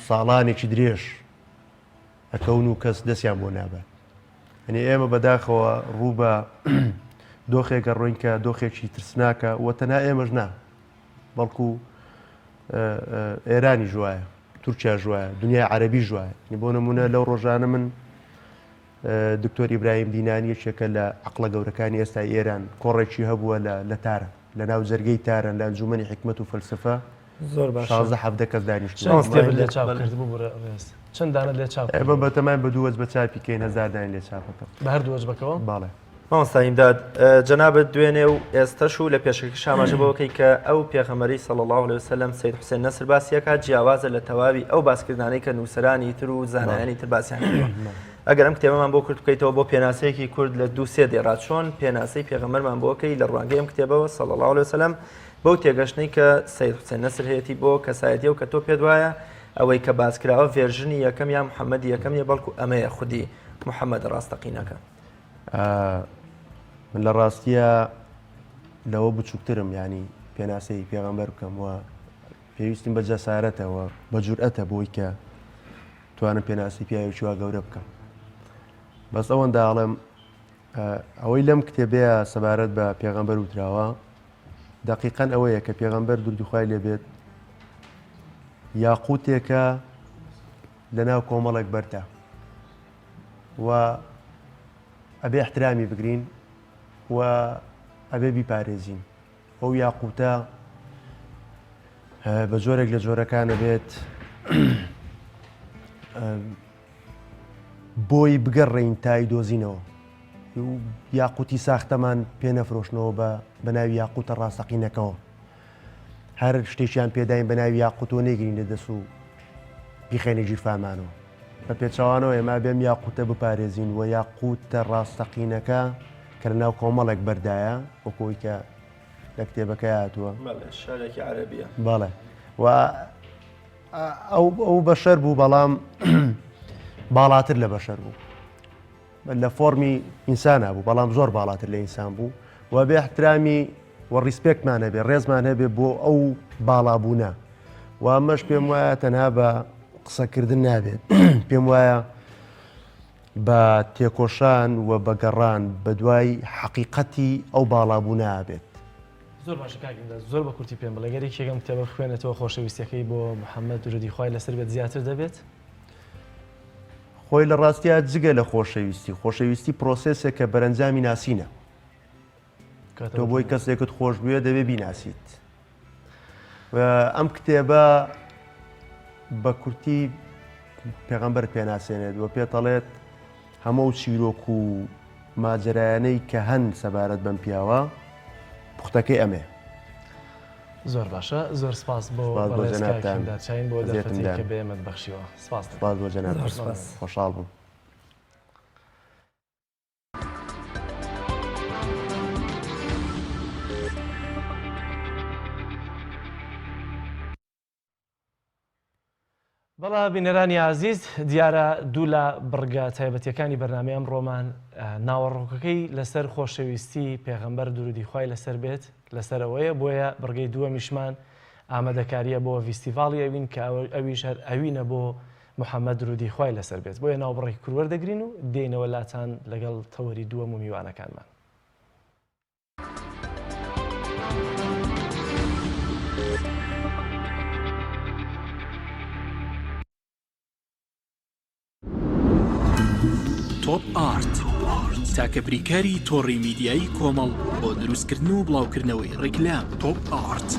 ساڵانێکی درێژ ئەکەون و کەس دەستیان بۆ نابات. هەنێ ئێمە بەداخەوە ڕوو بە دۆخێکە ڕۆینکە دۆخێکی ترسناکە و تەنها ئێمەش نا، بەڵکو ئێرانی ژوایە، تورکیا ژوایە، دنیای عەرەبی ژوایە. بۆ نمونە لەو ڕۆژانە من دکتۆر ئیبراهیم دینانی یەکێکە لە عەقڵە گەورەکانی ئێستای ئێران کۆڕێکی هەبووە لە تارە لە ناو جەرگەی تارن لە ئەنجومەنی حکمت و فەلسفە زۆر باش 16 کەس دانیشت چەند کتێبت لێ چاپ کردبوو ڕێز چەند دانت لێ چاپ بە بەتەمان بە دووەز بە چاپی کەین 1000 دانی لێ چاپەکە بە هەردووەش بکەوە باڵێ مامۆستا ئیمداد جەنابەت دوێنێ و ئێستەش و لە پێشەکە شاماژە بەوەکەی کە ئەو پێغەمبەری صلی الله علیه وسلم سید حوسێن نەسر باسیەکە جیاوازە لە تەواوی ئەو باسکردانەی کە نووسەرانی تر و زانایانی تر باسییان کردووە. ئەگەر ئەم کتێبەمان بۆ کورد بکەیتەوە بۆ پێناسەیەکی کورد لە 2-3 دێڕات چۆن پێناسەی پێغەمبەرمان بۆکەی لە ڕوانگەی ئەم کتێبەوە صلی الله علیه وسلم بەو تێگەشتنەی کە سید حوسێن نەسر هەیەی بۆ کەسایەتی و کە تۆ پێت وایە ئەوەی کە باسکراوە ڤێرژنی یەکەم یا محەممەدی یەکەم یە بەڵکو ئەمەیە خودی محەممەد ڕاستەقینەکە. من لە ڕاستیە لەوە بچووکترم ینی پێناسەی پێغەمبەر بکەم وە پێویستیم بە جەسارەتەوە بە جورئەتە بۆی کە توانم پێناسی پیاوێکی وا گەورە بکەم. بەس ئەوەندا ئاڵێم ئەوەی لەم کتێبەیە سەبارەت بە پێغەمبەر وتراوە دقیقەن ئەوەیە کە پێغەمبەر دوردوخوای لێبێت یاقوتێکە لە ناو کۆمەڵێک بەردا و ئەبێ احترامی بگرین و ئەبێ بیپارێزین. ئەو یاقوتە بە جۆرێک لە جۆرەکانە بێت بۆی بگەڕێین تای دۆزینەوە. یاقوتی ساختەمان پێ نەفرۆشنەوە بە ناوی یاقوتە ڕاستەقینەکەەوە. هەر شتێکیان پێداین بە ناوی یاقوتۆ نێگرین لە دەست و بیخێنێ ژیرفامانەوە. بە پێچەوانەوە ئێمە بێم یاقوتە بپارێزین و یاقوتە ڕاستەقینەکە کە لە ناو کۆمەڵێک بەردایە وەکۆی کە لە کتێبەکە هاتووە شارێکی عەرەبیە. بەڵێ و ئەو بەشەر بوو بەڵام باڵاتر لە بەشەر بوو لە فۆرمی ئینسانە بوو بەڵام زۆر باڵاتر لە ئینسان بوو و بێ احترامی و ڕیسپێکمان هەبێ ڕێزمان هەبێ بۆ ئەو باڵابوونە و ئەمەش پێم وایە تەنها بە قسەکردن نابێت پێم وایە بە تێکۆشان و بەگەڕان بە دوای حەقیقەتی ئەو باڵابوونە بێت. زۆر باشە کاکیمدا زۆر بە کورتی پێم بڵێ گەرێک یەکەم کتێبە خوێنێتەوە خۆشەویستیەکەی بۆ محەممەد درودی خوای لەسەر بێت زیاتر دەبێت. خۆی لە ڕاستیە جگە لە خۆشەویستی پرۆسسێک کە بەرەنجامی ناسینە. تۆ بۆی کەسێکت خۆش بووە دەبێ بیناسیت. ئەم کتێبە بە کورتی پێغەمبەر پێناسێنێت و پێتەڵێت هەموو چیرۆک و ماجرایانەی کە هەن سەبارەت بەم پیاوە پوختەکەی ئەمێ. زۆر باشە زۆر سپاس بۆ ڕێزکاکیمداچین بۆ دەرفەتی کە بێمت بەخشیوە. سپاس بۆ جەناب خۆشحاڵ بووم. بەڵا بینەرانی عزیز دیارە دوو لە بڕگە تایبەتیەکانی بەرنامەی ئەم ڕۆمان ناوەڕۆکەکەی لەسەر خۆشەویستی پێغەمبەر درودی خوای لەسەر بێت لەسەرەوەیە بۆیە بڕگەی دووەمیشمان ئامادەکاریە بۆ فیستیڤاڵی ئەوین کە ئەویش هەر ئەوینە بۆ محەممەد درودی خوای لەسەر بێت بۆیە ناوبڕێکی کوروەردەگرین و دێنەوە لاتان لەگەڵ تەوەری دووەم و میوانەکانمان. تۆپ ئارت تاکە بریکاری تۆڕی میدیایی کۆمەڵ بۆ دروستکردن و بڵاوکردنەوەی ڕیکلام. تۆپ ئارت.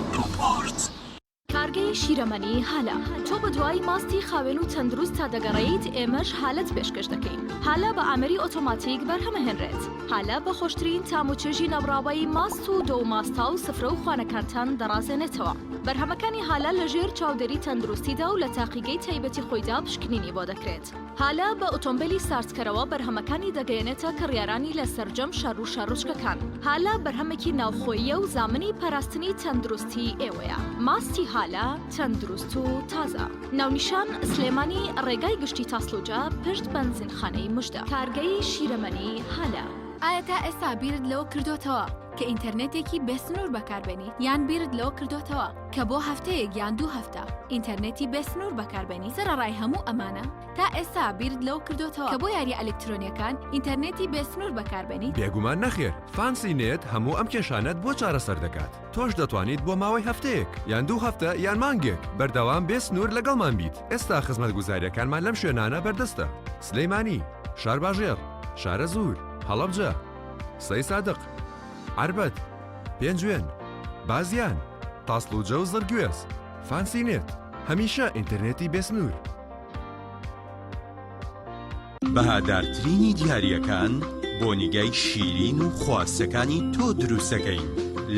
کارگەی شیرەمەنی هالا تۆ بە دوای ماستی خاوێن و تەندروست تا دەگەڕێیت ئێمەش حالت پێشکەش دەکەین. هالا بە ئامەری ئۆتۆماتیک بەرهەمەهێنرێت. هالا بە خۆشترین تاموچێژی نەبراوەی ماست و دۆ ماستا و سفرە و خوانەکانتان دەڕازێنێتەوە. بەرهەمەکانی هالا لە ژێر چاودێری تەندروستیدا و لە تاقیگەی تایبەتی خۆیدا پشکنینی بۆ دەکرێت. هالا بە ئۆتۆمبیلی سارسکەرەوە بەرهەمەکانی دەگەیەنێتە کڕیارانی لە سەرجەم شەڕ و شەڕوچکەکان. هالا بەرهەمێکی ناوخۆیە و زامنی پاراستنی تەندروستی ئێوەیە. ماستی هالا تەندروست و تازە. ناونیشان سلێمانی ڕێگای گشتی تاسلوجا پشت بەنزینخانەی مژدە. کارگەی شیرەمەنی هالا. ئایا تا ئێستا بیرت لەوە کردوتەوە کە ئینتەرنێتێکی بێسنوور بەکاربێنیت یان بیرت لەوە کردوتەوە کە بۆ هەفتەیەک یان 2 هەفتە ئینتەرنێتی بێسنوور بەکاربێنی سەرڕای هەموو ئەمانە تا ئێستا بیرت لەوە کردوتەوە کە بۆ یاری ئەلکترۆنیەکان ئینتەرنێتی بێسنوور بەکاربێنی؟ بێگومان نەخێر. فانسی نێت هەموو ئەم کێشانەت بۆ چارەسەر دەکات. تۆش دەتوانیت بۆ ماوەی هەفتەیەک یان 2 هەفتە یان مانگێک بەردەوام بێسنوور لەگەڵمان بیت. ئێستا خزمەتگوزاریەکانمان لەم شوێنانە بەردەستە: سلەیمانی، شارباژێر، شارە زوور، هەڵەبجە، سەی سادق، عەربەت، پێنجوێن، بازیان تاسڵ و جە و زەرگوێز فانسینێت هەمیشە ئینتەرنێتی بێسنوور بەهادارترینی دیاریەکان بۆ نیگای شیرین و خواستەکانی تۆ دروستەکەین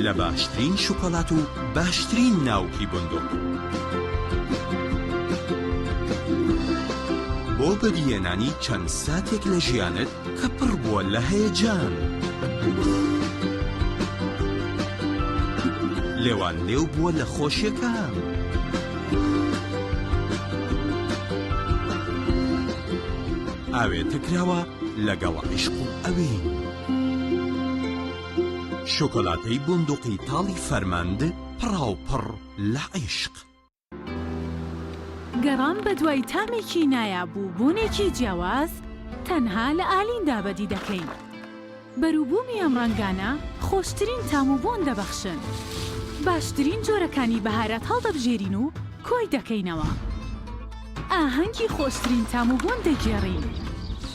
لە باشترین شوکۆلات و باشترین ناوکی بندوق بۆ بەدیهێنانی چەند ساتێک لە ژیانت کە پڕ بووە لە هەیەجان لێوان لێو بووە لە خۆشیەکان ئاوێتە کراوە لەگەڵ عیشق و ئەوین شۆکۆلاتەی بندوقی تاڵی فەرماند پڕاوپڕ لە عیشق گەڕان بە دوای تامێکی نایابوو بوونێکی جیاواز تەنها لە ئالیندا بەدی دەکەین بەرووبوومی ئەم ڕەنگانە خۆشترین تام و بۆن دەبەخشن باشترین جۆرەکانی بەهارەت هەڵدەبژێرین و کۆی دەکەینەوە ئاهەنگی خۆشترین تام و بۆن دەگێڕین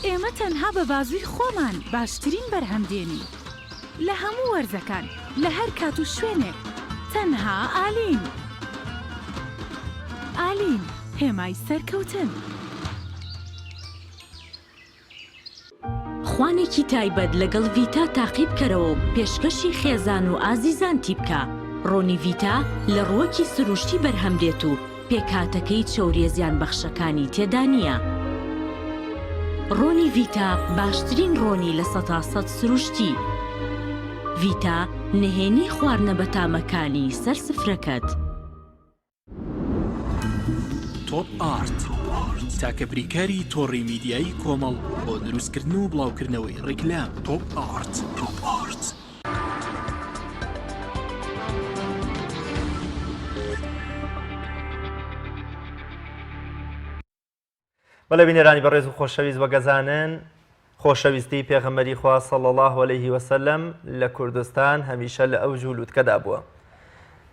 ئێمە تەنها بە بازووی خۆمان باشترین بەرهەمدێنی لە هەموو وەرزەکان لە هەر کات و شوێنێک تەنها ئالین ئالین هێمای سەرکەوتن خوانێکی تایبەت لەگەڵ ڤیتا تاقیب کەرەوە پێشکەشی خێزان و ئازیزان تیبکە ڕۆنی ڤیتا لە ڕووەکی سروشتی بەرهەمدێت و پێکهاتەکەی چەوریێزیان بەخشەکانی تێدا نییە ڕۆنی ڤیتا باشترین ڕۆنی لە 100% سروشتی ڤیتا نهێنی خواردنە بەتامەکانی سەر سفرەکەت تۆپ ئارت تاکە بریکاری تۆڕی میدیایی کۆمەڵ بۆ دروستکردن و بڵاوکردنەوەی ڕیکلام تۆپ ئارت بەڵێ بینێرانی بەڕێز و خۆشەویست وەگەزانن خۆشەویستی پێغەمبەری خوا صلی الله علیه وسلم لە کوردستان هەمیشە لە ئەو جوولووتکەدا بووە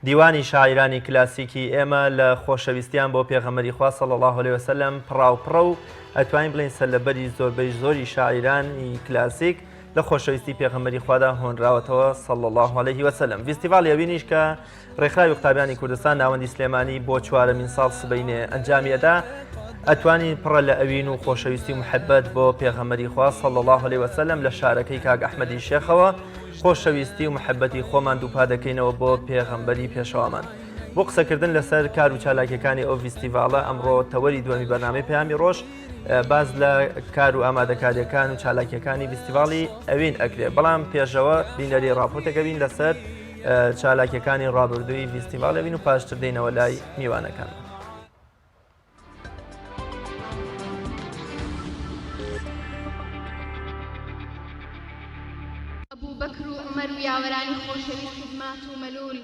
دیوانی شاعیرانی کلاسیکی ئێمە لە خۆشەویستیان بۆ پێغەمبەری خوا صلی الله علیه وسلم پڕاوپڕە و ئەتوانین بڵین سەرلەبەری زۆربەی زۆری شاعیرانی کلاسیک لە خۆشەویستی پێغەمبەری خوادا هۆنراوەتەوە صلی الله علیه وسلم فیستیڤاڵی ئەوینیش کە ڕێکخراوی قوتابیانی کوردستان ناوەندی سلێمانی بۆ چوارەمین ساڵ سبەینێ ئەنجامیەدا ئەتوانین پڕە لە ئەوین و خۆشەویستی و محەبەت بۆ پێغەمبەری خوا صلی الله علیه وسلم لە شارەکەی کاک ئەحمەدی شێخەوە خۆشەویستی و محەبەتی خۆمان دووپا دەکەینەوە بۆ پێغەمبەری پێشەوامان بۆ قسەکردن لەسەر کار و چالاکیەکانی ئەو فیستیڤاڵە ئەمڕۆ تەوەری دووەمی بەرنامەی پەیامی ڕۆژ باز لە کار و ئامادەکاریەکان و چالاکیەکانی فیستیڤاڵی ئەوین ئەکرێ بەڵام پێشەوە بینەری ڕاپۆرتێکە بین لەسەر چالاکیەکانی ڕابردووی فیستیڤاڵ ئەوین و پاشتر دێنەوە لای میوانەکان بەکر و عومەر و یاوەرانی خۆشەویست خزمات و مەلول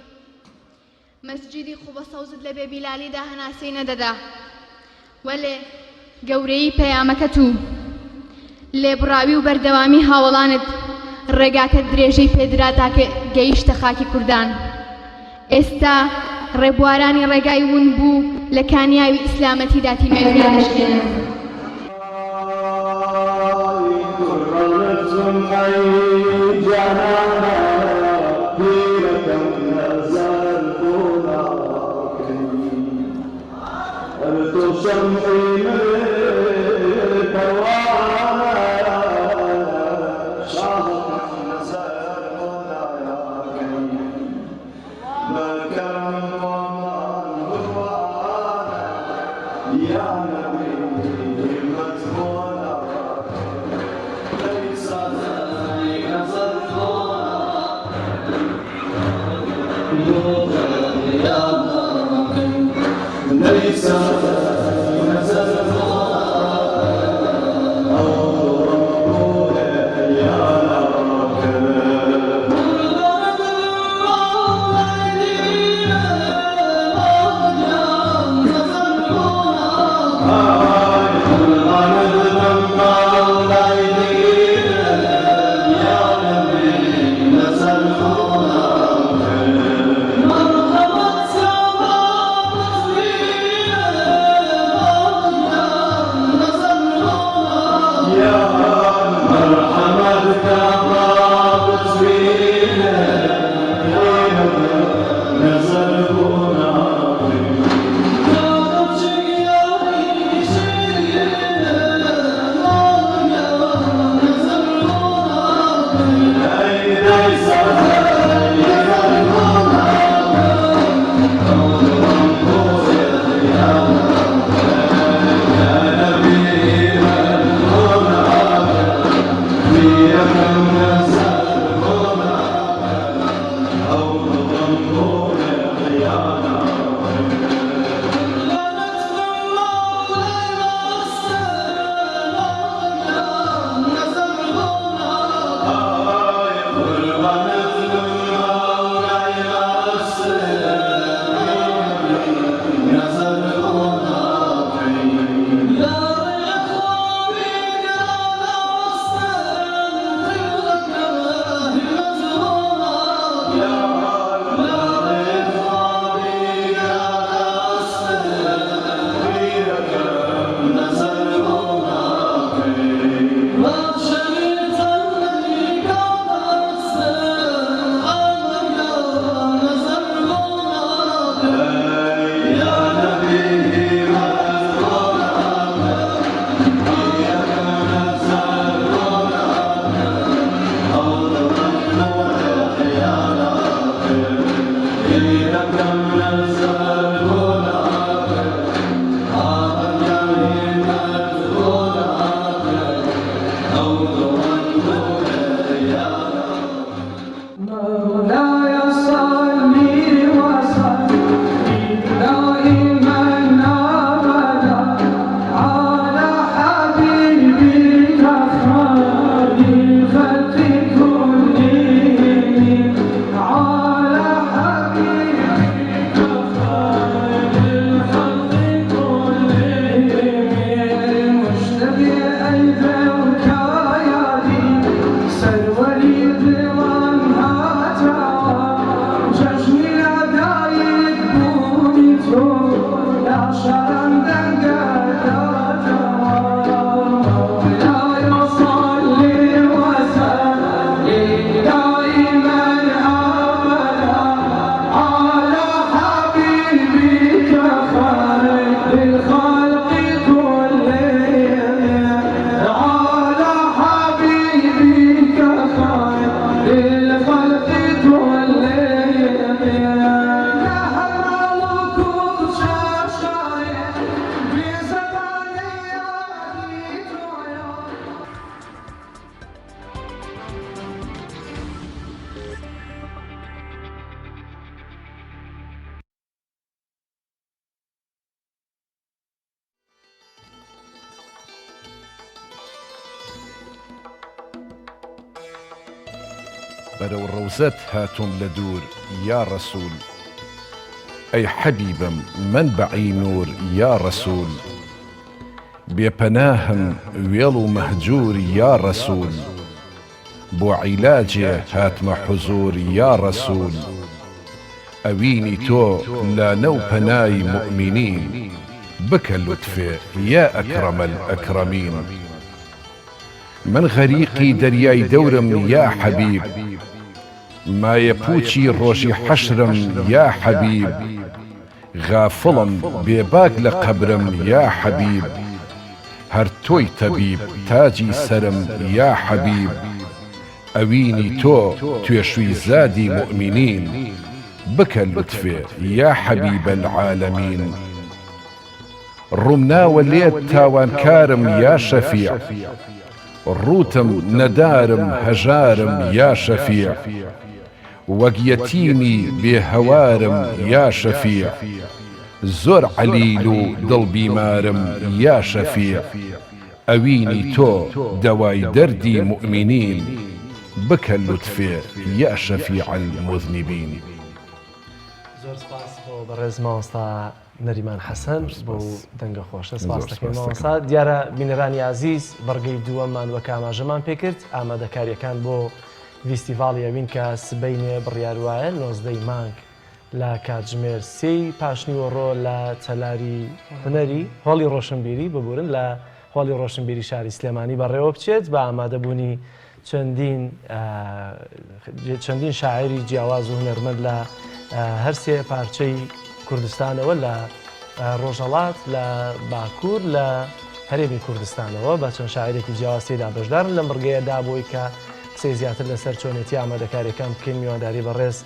مەسجیدی خوبە سەوزت لە بێ بیلالیدا هەناسەی نەدەدا وەلێ گەورەی پەیامەکەت و لێبڕاوی و بەردەوامی هاوڵانت ڕێگاکە درێژەی پێدرا تاکە گەیشتە خاکی کوردان ئێستا ڕێبوارانی ڕێگای ون بوو لە کانیاوی ئیسلامەتیدا تیمەریان دەشکێنن بەرەو ڕەوزەت هاتووم لە دوور یا ڕەسوول ئەی حەبیبم منبەعی نور یا ڕەسوول بێپەناهم وێڵ و مەهجور یا ڕەسوول بۆ عیلاجێ هاتمە حوزور یا ڕەسوول ئەوینی تۆ لە نەو پەنای موئمینین بکە لوتفێ یا ئەکرەمە الئەکرەمین من غەریقی دەریای دەورم یا حەبیب مایە پوچی ڕۆژی حەشرم یا حەبیب غافڵم بێباک لە قەبرم یا حەبیب هەر تۆی تەبیب تاجی سەرم یا حەبیب ئەوینی تۆ توێشوی زادی موئمینین بکە لوتفێ یا حەبیب العالەمین ڕووم ناوە لێت تاوانکارم یا شەفیع ڕوتم نەدارم هەژارم یا شەفیع وەک یەتیمی بێهەوارم یا شەفیع زۆر عەلیل و دڵ بیمارم یا شەفیع ئەوینی تۆ دەوای دەردی موئمینین بکە لوتفێ یا شەفیع المذنبین. زۆر سپاس بۆ بەڕێز مامۆستا نەریمان حەسەن بۆ دەنگە خۆشە سپاس دەکەین مامۆستا. دیارە بینەرانی عەزیز بەڕگەی دووەممان وەک ئاماژەمان پێکرد ئامادەکاریەکان بۆ فیستیڤاڵی ئەوین کە سبەینێ بڕیار وایە 19 مانگ لە کاتژمێر 3 پاشنیوەڕۆ لە چەلاری هونەری هۆڵی ڕۆشنبیری ببورن لە هۆڵی ڕۆشنبیری شاری سلێمانی بەڕێوە بچێت بە ئامادەبوونی چەندین شاعری جیاواز و هونەرمەند لە هەرسێ پارچەی کوردستانەوە لە ڕۆژهەڵات لە باکوور لە هەرێمی کوردستانەوە بە چەند شاعرێکی جیاواز تێدا بەشدارن لەم بڕگەیەدا بۆی کە قسەی زیاتر لەسەر چۆنێتی ئامادەکاریەکان بکەین میوانداری بەڕێز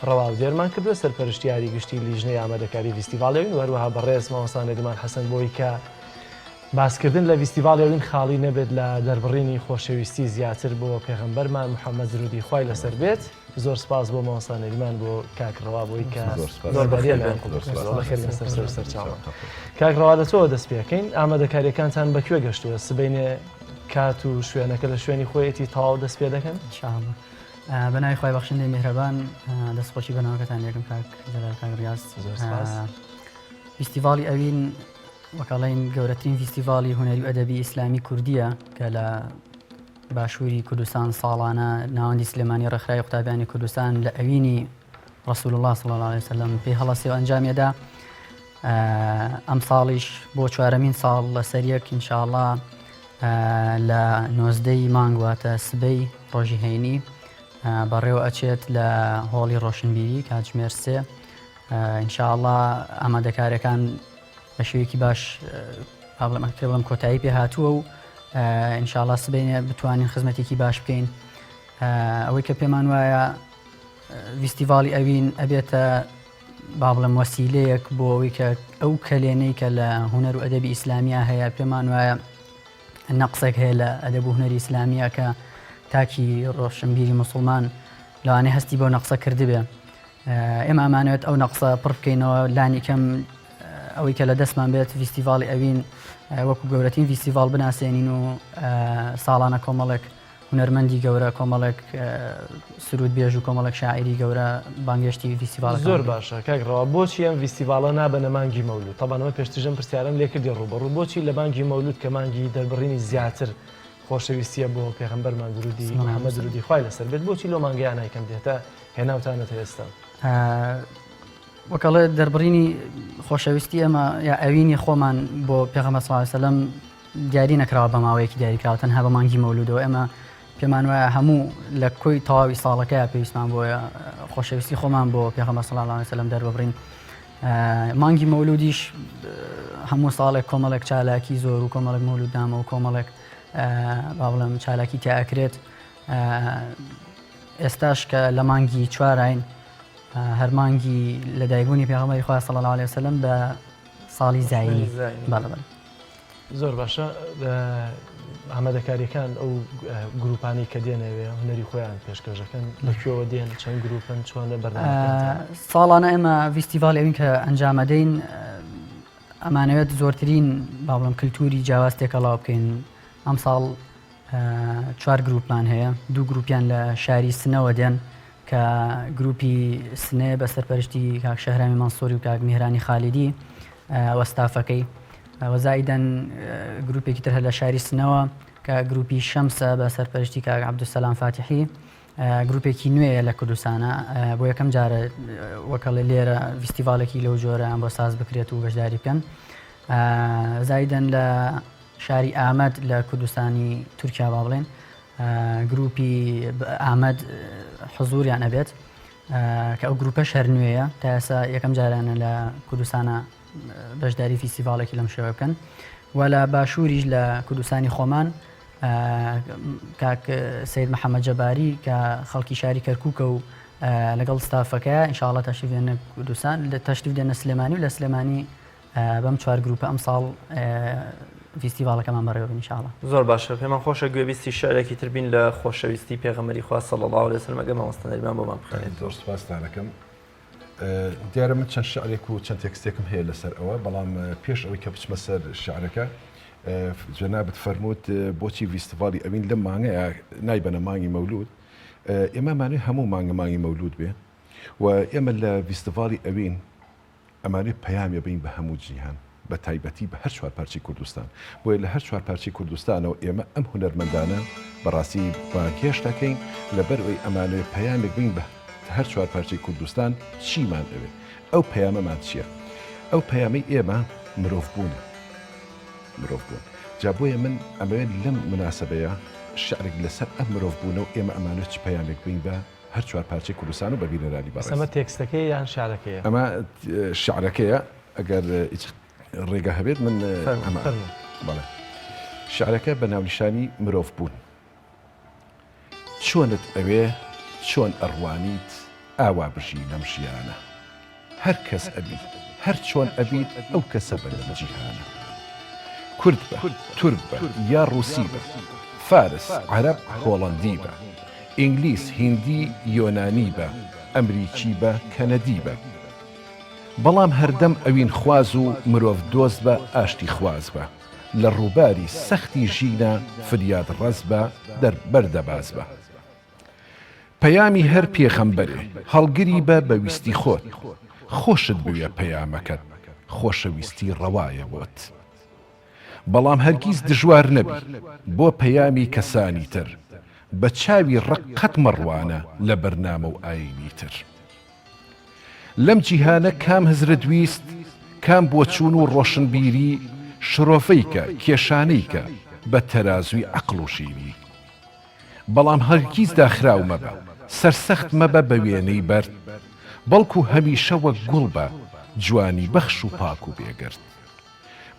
ڕەواڵ دێرمان کردووە سەرپەرشتیاری گشتی لیژنەی ئامادەکاری فیستیڤاڵەوین و هەروەها بەڕێز مامۆستا نەریمان حەسەن بۆی کە باسکردن لە فیستیڤاڵەوین خاڵی نەبێت لە دەربڕینی خۆشەویستی زیاتر بۆ پێغەمبەرمان محەممەد درودی خوای لەسەر بێت. زۆر سپاس بۆ مامۆستا نەریمان بۆ کاکڕەوا بۆی کە سەرچاوە. کاکڕەوا لە تۆ دەست پێکەین ئامادەکاریەکانتان بەکوێ گەشتووە سبەینێ کات و شوێنەکە لە شوێنی خۆیەتی تاو دەست پێ دەکەن؟ بەناوی خوای بەخشندەی میهرەبان دەستخۆشی بەناوەکەتان یەکەم کاک ریاض. فیستیڤاڵی ئەوین وەکەڵین گەورەترین فیستیڤاڵی هونەری و ئەدەبی ئیسلامی کوردیە کە لە باشووری کوردستان ساڵانە ناوەندی سلێمانی ڕێکخراوی قوتابیانی کوردستان لە ئەوینی ڕەسوول الله صلی الله عليه وسلم پێی هەڵەسێ و ئەنجامێدا. ئەم ساڵیش بۆ چوارەمین ساڵ لەسەر یەک ئینشاءڵڵا لە 19 مانگ واتە سبەی ڕۆژی هەینی بەڕێوە ئەچێت لە هۆڵی ڕۆشنبیری کاتژمێر 3 ئینشاءڵڵا ئامادەکاریەکان بە شێوەیەکی باش بڵێم کۆتایی پێ هاتووە و ئینشاءڵڵا سبەینێ بتوانین خزمەتێکی باش بکەین. ئەوەی کە پێمان وایە فیستیڤاڵی ئەوین ئەبێتە با بڵێم وەسیلەیەک بۆ ئەوەی کە ئەو کەلێنەی کە لە هونەر و ئەدەبی ئیسلامیە هەیە پێمان وایە نەقسێک هەیە لە ئەدەب و هونەری ئیسلامیە کە تاکی ڕۆشنبیری مسلمان لەوانەیە هەستی بۆ نەقسە کردبێ ئێمە ئەمانوێت ئەو نەقسە پڕ بکەینەوە لانی کەم ئەوەی کە لە دەستمان بێت فیستیڤاڵی ئەوین وەکو گەورەترین فیستیڤاڵ بناسێنین و ساڵانە کۆمەڵێک هونەرمەندی گەورە کۆمەڵێک سرود بێژ و کۆمەڵێک شاعری گەورە بانگشتی فیستیڤاڵ زۆر باشە کاکڕەوە بۆچی ئەم فیستیڤاڵە نابەنە مانگی مەولود تەبانەوە پێشترژم پرسیارم لێ کردی ڕوبەڕوو بۆچی لە مانگی مەولود کە مانگی دەربڕینی زیاتر خۆشەویستیە بۆ پێغەمبەرمان درودی محەممەد درودی خوای لەسەر بێت بۆچی لۆ مانگیان نایکەم دێتە هێناوتانەتە ئێستا وەکەڵێ دەربڕینی خۆشەویستی ئەمە یا ئەوینی خۆمان بۆ پێغەمبەر صلی الله علیه و سلم دیاری نەکراوە بە ماوەیەکی دیاریکراوە تەنها بە مانگی مەولودەوە ئێمە پێمان وایە هەموو لە کۆی تەواوی ساڵەکەیە پێویستمان بۆیە خۆشەویستی خۆمان بۆ پێغەمبەر صلی الله علیه و سلم دەربڕین مانگی مەولودیش هەموو ساڵێک کۆمەڵێک چالاکی زۆر و کۆمەڵێک مەولودنامە و کۆمەڵێک با بڵێم چالاکی تیاکرێت ئێستاش کە لە مانگی چوارین هەر مانگی لە دایکبوونی پێغەمبەری خوا صلی الله علیه و سلم بە ساڵی زاینی بەڵێ زۆر باشە ئامادەکاریەکان ئەو گروپانی کە دێنەوێ هونەری خۆیان پێشکەشەکەن لەکوێوە دێن چەند گروپن چۆنە بەرنامە ساڵانە ئێمە فیستیڤاڵ ئەوین کە ئەنجامەدەین ئەمانەوێت زۆرترین با بڵێم کللتوری جیاواز تێکەڵاو بکەین ئەم ساڵ 4 گروپمان هەیە 2 گروپیان لە شاری سنەوە دێن کە گروپی سنێ بە سەرپەرشتی کاک شەهرامی مەنسووری و کاک میهرانی خالیدی وەستافەکەی وەزایدەن گروپێکی تر هە لە شاری سنەوە کە گروپی شەمسە بە سەرپەرشتی کاک عەبدولسەلام فاتحی گروپێکی نوێیە لە کوردستانە بۆ یەکەم جارە وەکەڵێ لێرە فیستیڤالێکی لەو جۆرەیان بۆ ساز بکرێت و بەشداری بکەن زایدەن لە شاری ئامەد لە کوردستانی تورکیا با بڵێن گروپی ئامەد حزوریان ئەبێت کە ئەو گروپە شەر نوێیە تا ئێستا یەکەم جارانە لە کوردستانە بەشداری فیستیڤالێکی لەم شێوە بکەن و لە باشووریش لە کوردستانی خۆمان کاک سید محەممەد جەباری کە خەڵکی شاری کەرکووکە و لەگەڵ ستافەکە ئینشاءڵڵا تەشریف دێنە کوردستان لە تەشریف دێنە سلێمانی و لە سلێمانی بەم 4 گروپە ئەم ساڵ فیستیڤالەکەمان بەڕێوە ئینشاءڵڵا زۆر باشە پێمان خۆشە گوێبیستی شارێکی تربین لە خۆشەویستی پێغەمبەری خوا صلی الله علیه و سلم ئەگەر مامۆستانەریمان بۆمان بخوێنێت. زۆر سوپاسدانەکەم دیارە من چەند شعرێک و چەند تێکستێکم هەیە لەسەر ئەوە بەڵام پێش ئەوەی کە بچمە سەر شعرەکە جەنابەت فەرمووت بۆچی فیستیڤاڵی ئەوین لەم مانگەیە نایبەنە مانگی مەولود ئێمە مانوێ هەموو مانگی مەولود بێ و ئێمە لە فیستیڤاڵی ئەوین ئەمانوێ پەیامی بین بە هەموو جیهان بە تایبەتی بە هەر 4 پارچی کوردستان بۆیە لە هەر 4 پارچی کوردستانەوە ئێمە ئەم هونەرمەندانە بەڕاستی بانگهێش دەکەین لەبەرەوەی ئەمانوێ پەیامێک بین بە هەر 4 پارچی کوردستان چیمان ئەوێ ئەو پەیامەمان چییە؟ ئەو پەیامەی ئێمە مرۆڤبوونە مرۆڤبوون جا بۆیە من ئەمەوێت لەم مناسبەیە شعرێک لەسەر ئەم مرۆڤبوونە و ئێمە ئەمانوێت چ پەیامێک بین بە هەر 4 پارچی کوردستان و بە بینەرانی بەڕێز. ئەمە تێکستەکەی یان شعرەکەیە؟ ئەمە شعرەکەیە ئەگەر ڕێگە هەبێت من بەڵێ شعرەکە بە ناونیشانی مرۆڤبوون چۆنت ئەوێ چۆن ئەڕوانیت ئاوا بژی لەم ژیانە هەر کەس ئەبیت هەر چۆن ئەبیت ئەو کەسە بە لەم جیهانە کورد بە تورک بە یا ڕووسی بە فارس عەرەب هۆڵەندی بە ئینگلیس هیندی یۆنانی بە ئەمریکی بە کەنەدی بە بەڵام هەردەم ئەوین خواز و مرۆڤ دۆست بە ئاشتی خواز بە لە ڕووباری سەختی ژینە فریاد ڕەز بە دەربەردەباز بە پەیامی هەر پێغەمبەرێ هەڵگری بە بەویستی خۆت خۆشت بوێ پەیامەکەت خۆشەویستی ڕەوایە بۆت بەڵام هەرگیز دژوار نەبی بۆ پەیامی کەسانی تر بە چاوی ڕق قەت مەڕوانە لە بەرنامە و ئاینی تر لەم جیهانە کام هزرت ویست کام بۆ چوون و ڕۆشنبیری شرۆفەیکە کێشانەیکە بە تەرازوی عەقڵ و شیری بەڵام هەرگیز داخراو مەبە سەرسەخت مەبە بە وێنەی بەرد بەڵکو هەمیشە وەک گوڵ بە جوانی بەخش و پاک و بێگرد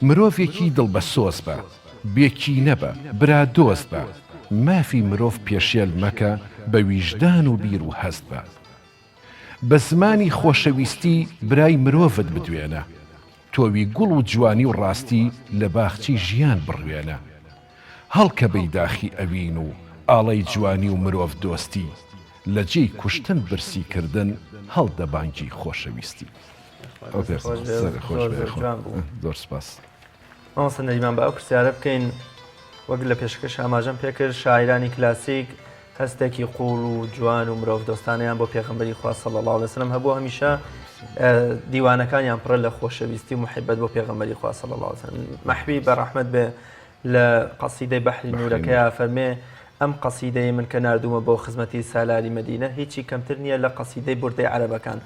مرۆڤێکی دڵ بە سۆز بە بێکی نەبە برا دۆست بە مافی مرۆڤ پێشێل مەکە بە ویژدان و بیر و هەست بە بە زمانی خۆشەویستی برای مرۆڤت بدوێنە تۆوی گوڵ و جوانی و ڕاستی لە باخچی ژیان بڕوێنە هەڵکە بەیداخی ئەوین و ئاڵەی جوانی و مرۆڤ دۆستی لە جێی کوشتن برسیکردن هەڵدە بانگی خۆشەویستی زۆر سپاس مامۆستا نەریمان بە ئەو پرسیارە بکەین وەک لە پێشکەش ئاماژەم پێکرد شاعیرانی کلاسیک هەستێکی قوڵ و جوان و مرۆڤ دۆستانیان بۆ پێغەمبەری خوا صلی الله علیه وسلم هەبوو هەمیشە دیوانەکانیان پڕە لە خۆشەویستی و محبەت بۆ پێغەمبەری خوا صلی الله علیه وسلم مەحبی بەڕەحمەت بێ لە قەسیدەی بەحری نورەکەیە فەرمێ ئەم قەسیدەی من کە ناردوومە بۆ خزمەتی سالاری مەدینە هیچی کەمتر نییە لە قەسیدەی بوردەی عەرەبەکان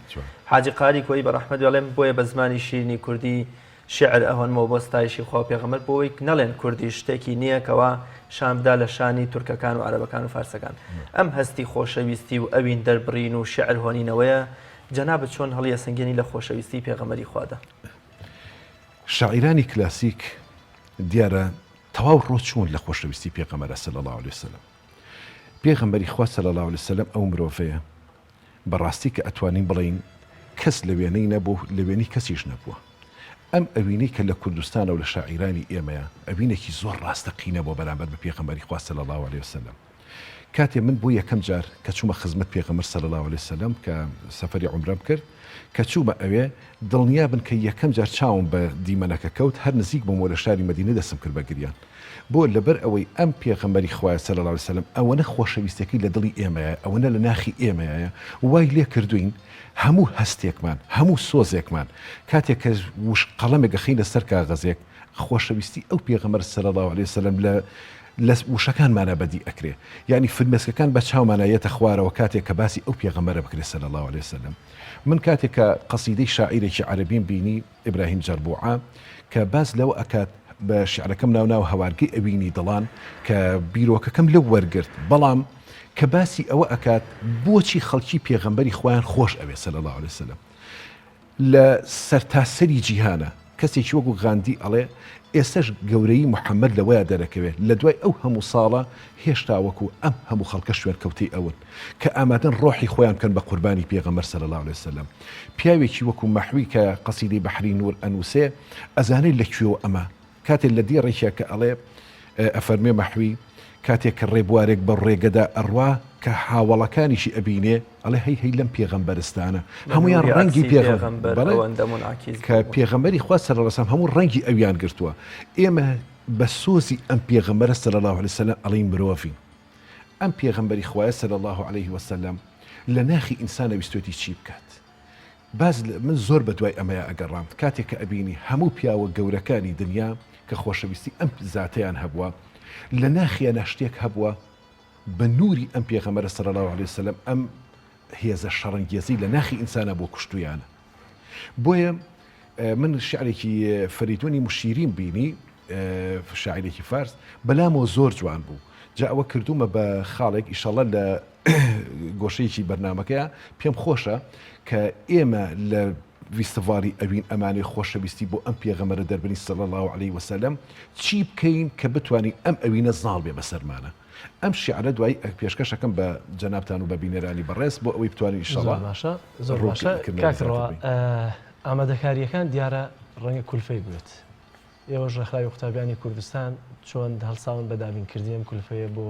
حاجی قاری کۆی بەڕەحمەت وەڵێم بۆیە بە زمانی شیرینی کوردی شعر ئەوەنمەوە بۆ ستایشی خوا پێغەمبەر بۆی نەڵێن کوردی شتێکی نییە کەوا شان بدا لە شانی تورکەکان و عەرەبەکان و فارسەکان ئەم هەستی خۆشەویستی و ئەوین دەربڕین و شعر هۆنینەوەیە جەنابەت چۆن هەڵیە سنگێنی لە خۆشەویستی پێغەمبەری خوادا شاعیرانی کلاسیک دیارە تەواو ڕۆچوون لە خۆشەویستی پێغەمبەر صلی الله علیه وسلم پێغەمبەری خوا صلی الله علیه وسلم ئەو مرۆڤەیە بەڕاستی کە ئەتوانین بڵین کەس لە وێنەی نەبوو لە وێنەی کەسیش نەبووە ئەم ئەوینەی کە لە کوردستانە و لە شاعیرانی ئێمەیە ئەوینێکی زۆر ڕاستەقینە بۆ بەرامبەر بە پێغەمبەری خوا صلی الله علیه وسلم کاتێ من بۆ یەکەم جار کە چوومە خزمەت پێغەمبەر صلی الله علیه وسلم کە سەفەری عومرەم کرد کە چوومە ئەوێ دڵنیابن کە یەکەم جار چاوم بە دیمەنەکە کەوت هەر نزیک بووم لە شاری مەدینە دەستم کرد بە گریان بۆ لەبەر ئەوەی ئەم پێغەمبەری خوایە صلی الله علیه وسلم ئەوەنە خۆشەویستەکەی لە دڵی ئێمەیە ئەوەنە لە ناخی ئێمەیە وای لێ کردوین هەموو هەستێکمان هەموو سۆزێکمان کاتێک کە قەڵەمێک گەخینە سەر کاغەزێک خۆشەویستی ئەو پێغەمبەر صلی الله علیه وسلم لە وشەکانمانە بەدی ئەکرێ یعنی فرمێسکەکان بە چاومانایەتە خوارەوە کاتێک کە باسی ئەو پێغەمبەرە بکرێت صلی الله علیه وسلم من کاتێک کە قەسیدەی شاعیرێکی عەرەبیم بینی ئیبراهیم جەربوعە کە باز لەوە ئەکات بە شعرەکەم ناو هەوارگەی ئەوینی دڵان کە بیرۆکەکەم لەو وەرگرت بەڵام کە باسی ئەوە ئەکات بۆچی خەڵکی پێغەمبەری خۆیان خۆش ئەوێ صلی الله علیه وسلم لە سەرتاسەری جیهانە کەسێکی وەکو غاندی ئەڵێ ئێستش گەورەی محەممەد لەوەیە دەرەکەوێت لە دوای ئەو هەموو ساڵە هێشتا وەکو ئەم هەموو خەڵکە شوێن کەوتەی ئەون کە ئامادەن ڕۆحی خۆیان بکەن بە قوربانی پێغەمبەر صلی الله علیه وسلم پیاوێکی وەکو مەحوی کە قەسیدەی بەحری نور ئەنووسێ ئەزانەی لەکوێوە ئەمە کاتێک لە دیێڕێکە کە ئەڵێ ئەفەرمێ مەحوی کاتێک کە ڕێبوارێک بە ڕێگەدا ئەڕوا کە حاوەڵەکانیشی ئەبینێ ئەڵێ هەی لەم پێغەمبەرستانە هەمویان ڕەنگی پێغەمبەر کە پێغەمبەری خوا صلی الله علیه وسلم هەموو ڕەنگی ئەویان گرتووە ئێمە بە سۆزی ئەم پێغەمبەرە صلی الله علیه وسلم ئەڵێین مرۆڤین ئەم پێغەمبەری خوایە صلی الله علیه وسلم لە ناخی ئینسانە ویستۆتی چی بکات باز من زۆر بە دوای ئەمەیە ئەگەڕام کاتێک کە ئەبینی هەموو پیاوە گەورەکانی دنیا کە خۆشەویستی ئەم زاتەیان هەبووە لە ناخیانە شتێک هەبووە بە نووری ئەم پێغەمبەرە صلی الله علیه وسلم ئەم هێزە شەڕەنگێزی لە ناخی ئینسانە بۆ کوشتویانە بۆیە من شعرێکی فەریدونی مشیرین بینی شاعرێکی فارس بەلامەوە زۆر جوان بوو جا ئەوە کردومە بە خاڵێک ئیشەڵە لە گۆشەیەکی بەرنامەکەیە پێم خۆشە کە ئێمە لە فیستیڤالی ئەوین ئەمانەی خۆشەویستی بۆ ئەم پێغەمبەرە دەربنی صلی الله علیه وسلم چی بکەین کە بتوانین ئەم ئەوینە زاڵ بێ بەسەرمانە ئەم شیعرە دوای پێشکەشەکەم بە جەنابتان و بە بینەرانی بەڕێز بۆ ئەوەی بتوانین ئینشاءالله زۆر باشە کاکڕەوە ئامادەکاریەکان دیارە ڕەنگە کولفەی بێت ئێوەش ڕێکخراوی قوتابیانی کوردستان چۆن هەڵساون بە دابینکردی ئەم کولفەیە بۆ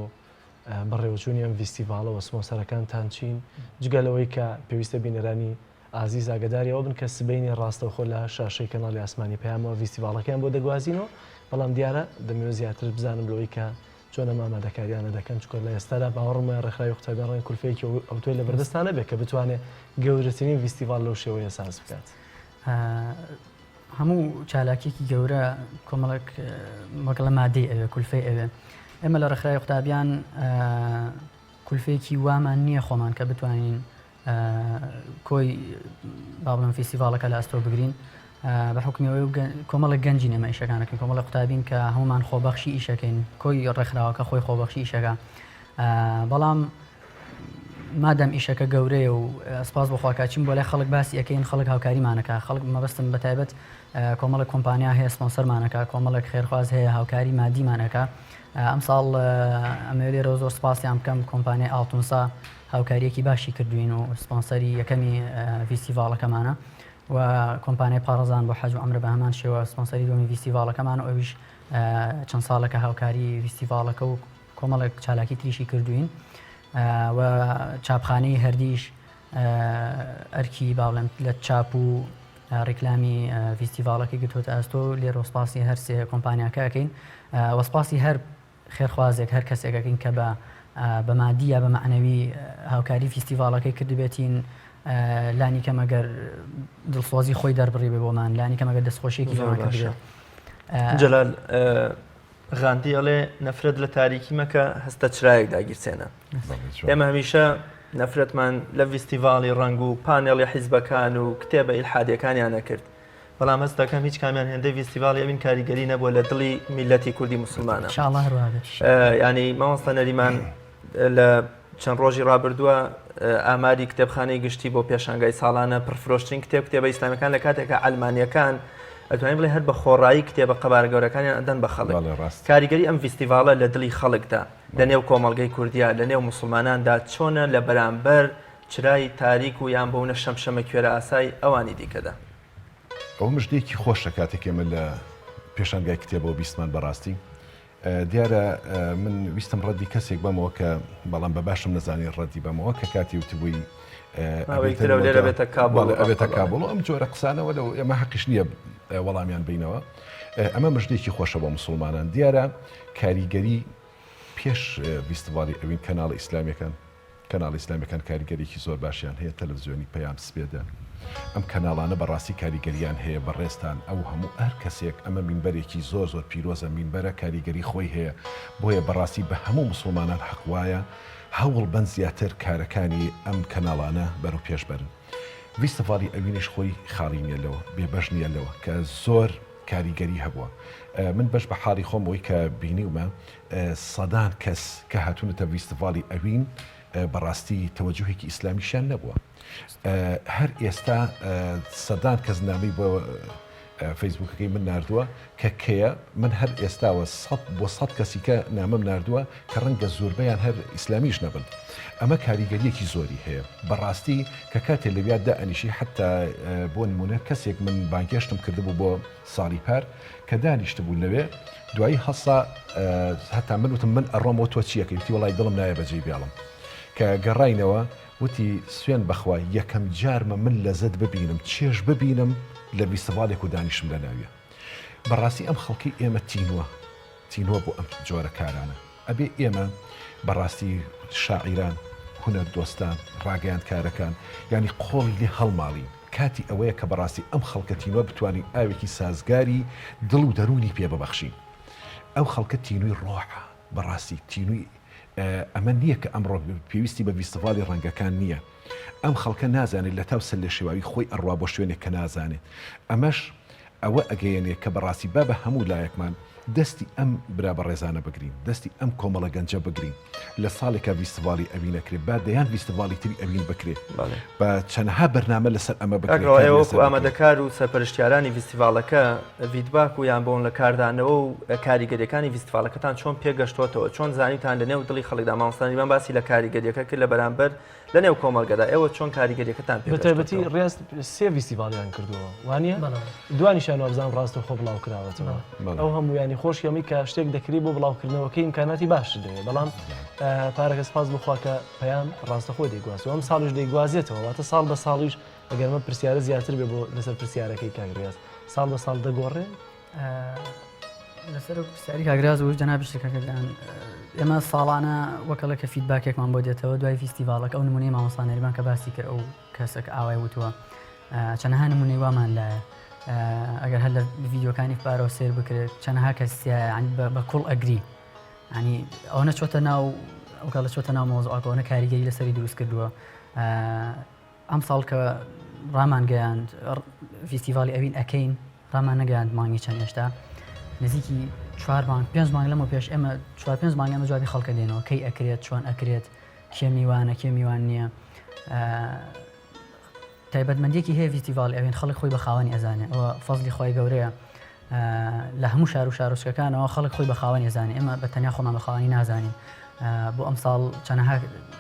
بەڕێوەچوونی ئەم فیستیڤاڵەوە سپۆنسەرەکانتان چین جگەلەوەی کە پێویستە بینەرانی ئازیز ئاگداریەوە بن کە سبەینی ڕاستەوخۆ لە شاشەی کەناڵی ئاسمانی پەیامەوە فیستیڤاڵەکەیان بۆ دەگوازینەوە بەڵام دیارە دەمەوێت زیاتر بزانم لەوەی کە چۆن ئەم ئامادەکاریانە دەکەن چکۆ لە ئێستادا باوەڕمە ڕێکخراوی قوتابیان ڕێی کولفەیەکی ئەوتۆی لە بەردەستانە بێت کە بتوانێت گەورەترین فیستیڤاڵ لەو شێوەیە ساز بکات هەموو چالاکێکی گەورە کۆمەڵک وەکڵە مادەی ئەوێ کولفەی ئەوێ ئێمە لە ڕێکخراوی قوتابیان کولفەیەکی وامان نییە خۆمان کە بتوانین کۆی بابڵم فیستیڤاڵەکە لە ئەستۆ بگرین بە حکمیەوەی کۆمەڵە گەنجین ئەمە ئیشەکانەکەین کۆمەڵە قوتابین کە هەمومان خۆبەخشی ئیشەکەین کۆی ڕێکخراوەکە خۆی خۆبەخشی ئیشەکە بەڵام مادەم ئیشەکە گەورەیە و سپاس بۆ خواکچین بۆ لای خەڵک باسی ئەەکەین خەڵک هاوکاریمانەکە خەڵک مەبەستم بەتایبەت کۆمەڵک کۆمپانیا هەیە سپۆنسەرمانەکە کۆمەڵک خێرخواز هەیە هاوکاری مادیمانەکە ئەم ساڵ ئەمە لێرە زۆر سپاسیان بکەم کۆمپانیای ئاڵتونسا هاوکاریەکی باشی کردوین و سپۆنسەری یەکەمی فیستیڤاڵەکەمانە و کۆمپانیای پارێزان بۆ حەج و عەمرە بە هەمان شێوە سپۆنسەری دومی فیستیڤاڵەکەمان و ئەویش چەند ساڵێکە هاوکاری فیستیڤاڵەکە و کۆمەڵێک چالاکی تریشی کردوین و چاپخانەی هەردیش ئەرکی باڵێن لە چاپ و ڕێکلامی فیستیڤاڵەکەی گرتوتە ئەستۆ لێرە وەسپاسی هەر سێ کۆمپانیاکەکەین وەسپاسی هەر خێرخوازێک هەر کەسێکەکەین کە بە مادی یا بە معنەوی هاوکاری فیستیڤاڵەکەی کردبێتین لانی کەم ئەگەر دڵسۆزی خۆی دەربڕی بێ بۆمان لانی کەم ئەگەر دەستخۆشیێکی بۆمان کردبێت. جەلال غاندی ئەڵێ نەفرەت لە تاریکی مەکە هەستە چرایەک داگیرسێنە. ئێمە هەمیشە نەفرەتمان لە فیستیڤاڵی ڕنگ و پانێڵی حیزبەکان و کتێبە ئیلحادیەکانیان نەکرد. بەڵام هەست دەکەم هیچ کامیان هێندەی فیستیڤاڵی ئەوین کاریگەری نەبووە لە دڵی میلەتی کوردی موسڵمانە. ینی مامۆستا نەریمان لە چەند ڕۆژی ڕابردووە ئاماری کتێبخانەی گشتی بۆ پێشانگای ساڵانە پڕفرۆشترین کتێبە ئیسلامیەکان لە کاتێکە ئەلمانیەکان ئەتوانین بڵێ هەر بە خۆڕایی کتێبە قەبارە گەورەکانیان ئەدەن بە خەڵک. کاریگەری ئەم فیستیڤاڵە لە دڵی خەڵکدا لە نێو کۆمەڵگەی کوردیا لە نێو موسڵماناندا چۆنە لە بەرامبەر چرای تاریک و یان بەونە شەمشەمە کوێرە ئاسای ئەوانی دیکەدا. ئەو مژدەیەکی خۆشە کاتێک ئێمە لە پێشانگای کتێبەوە بیستمان بەڕاستی دیارە من ویستم ڕەدی کەسێک بەمەوە کە بەڵام بە باشم نەزانانی ڕەدی بەمەوە کە کاتی وتبووی ئەبێتە کابڵ ئەم جۆرە قسانەوە لەو ئێمە حەقیش نییە وەڵامیان بینەوە ئەمە مژدێکی خۆشە بۆ موسڵمانان دیارە کاریگەری پێش فیستیڤاڵی ئەوین کەناڵی ئیسلامیەکان کاریگەریکی زۆر باشیان هەیە تەلەڤیزیۆنی پەیام سپێدە ئەم کەناڵانە بەڕاستی کاریگەریان هەیە بەڕێستان ئەو هەموو هەر کەسێک ئەمە مینبەرێکی زۆر زۆر پیرۆزە مینبەرە کاریگەری خۆی هەیە بۆیە بەڕاستی بە هەموو موسڵمانان حەقوایە هەوڵ بەن زیاتر کارەکانی ئەم کەناڵانە بەرەو پێش بەرن. فیستیڤاڵی ئەوینش خۆی خاڵی نیە لەوە بێبەش نیە لەوە کە زۆر کاریگەری هەبووە. من بەش بە حاڵی خۆم ئەوی کە بینیومە سەدان کەس کە هاتوونەتە فیستیڤاڵی ئەوین بەڕاستی تەوەجوهێکی ئیسلامیشیان نەبووە. هەر ئێستا سەدان کەس نامی بۆ فەیسبوکەکەی من نردووە کە کەیە من هەر ئێستاوە بۆ 100 کەسی کە نامم نردووە کە ڕەنگە زۆربەیان هەر ئیسلامیش نەبن. ئەمە کاریگەریەکی زۆری هەیە بەڕاستی کە کاتێ لەویا دائنیشی حتا بۆ نمونە کەسێک من بانگێشتم کردبوو بۆ ساڵی پار کە دانیشت بوو لەوێ دوایی هەسا هەتا من وتم من ئەڕۆمەوە تۆ چیەکەیتی وڵای دڵم نایە بەجێ بیاڵم کە گەڕاینەوە وتی سوێن بەخوا یەکەم جارمە من لەزەت ببینم چێژ ببینم لە فیستیڤاڵێک و دانیشم لە ناویە. بەڕاستی ئەم خەڵکی ئێمە تینوە بۆ ئەم جۆرە کارانە ئەبێ ئێمە بەڕاستی شاعیران هونەر دۆستان ڕاگەیان کارەکان ینی قۆڵی لێ هەڵماڵین کاتی ئەوەیە کە بەڕاستی ئەم خەڵکە تینوە بتوانین ئاوێکی سازگاری دڵ و دەرونی پێ ببەخشین. ئەو خەڵکە تینووی ڕۆحە بەڕاستی تینووی ئەمە نییە کە ئەمڕۆ پێویستی بە فیستیڤاڵی ڕەنگەکان نییە. ئەم خەڵکە نازانێت لە تاوسە لە شێواوی خۆی ئەڕوا بۆ شوێنێک کە نازانێت. ئەمەش ئەوە ئەگەیەنێ کە بەڕاستی بە هەموو لایەکمان دەستی ئەم برا بە ڕێزانە بگرین دەستی ئەم کۆمەڵە گەنجە بگرین لە ساڵێکە فیستیڤاڵی ئەوینەکرێت با دەیان فیستیڤاڵی تری ئەوین بکرێت بە چەندها بەرنامە لەسەر ئەمە بکرێت ئامادەکار و سەرپەرشتیارانی فیستیڤاڵەکە ڤیدباک و یان بۆن لە کاردانەوە و کاریگەریەکانی فیستیڤاڵەکەتان چۆن پێگەشتوتەوە چۆن زانیتان لە نێو دڵی خەڵکدا مامۆستاییمان باسی لە کاریگەریەکە کرد لە بەرامبەر لە نێو کۆمەڵگەدا ئێوە چۆن کاریگەریەکەتان بەتایبەتی ڕێز سێ فیستیڤاڵیان کردووە وانە دوانیشان وابزان ڕاست و خۆ بڵاو کراوەتەوە ئەو هەموو ینی خۆشیەمی کە شتێک دەکری بۆ بڵاوکردنەوەکە ئیمکاناتی باش دەوێت بەڵام پارەکە سپاس بخوا کە پەیام ڕاستەخۆ دەیگوازەوە ئەم ساڵش دەیگوازێتەوە واتە ساڵ بە ساڵیش ئەگەرمە پرسیارە زیاتر بێ بۆ لەسەر پرسیارەکەی کاگریاز ساڵ بە ساڵ دەگۆڕێ لەسەر پرسیاری کاگراز و جەنابی شتەکەیان ئێمە ساڵانە وەکەڵە کە فیدباکێکمان بۆ دێتەوە دوای فیستیڤاڵەکە ئەو نمونەی مامۆستا نەریمان کە باسی کرد ئەو کەسێک ئاوای وتووە چەندەها نمونەی وامان لایە ئەگەر هەر لە ڤیدیۆکانی پارەوە سێر بکرێت چەندەها کەسیە بە کوڵ ئەگری ینی ئەوە نەچۆتە ناو ئەوکە چۆتە ناو مۆزوعەکەەوە کاریگەری لەسەری دروست کردووە ئەم ساڵ کە ڕامان گەیاند فیستیڤاڵی ئەوین ئەکەین ڕامان نەگەیاند مانگی چەند هێشتا نزیکی 4 مانگ 5 مانگ لەمە پێش ئێمە 4-5 مانگ ئەمە جوابی خەڵکە دێنەوە کەی ئەکرێت چۆن ئەکرێت کێ میوانە کێ میوان نییە تایبەتمەندێکی هەیە فیستیڤاڵی ئەوێن خەڵک خۆی بە خاوەنی ئەزانێ ئەوە فەزلی خۆی گەورەیە لە هەموو شار و شارۆچکەکانەوە خەڵک خۆی بە خاوەنی ئەزانێ ئێمە بە تەنیا خۆمان بە خاوەنی نازانین بۆ ئەم ساڵ چەندەها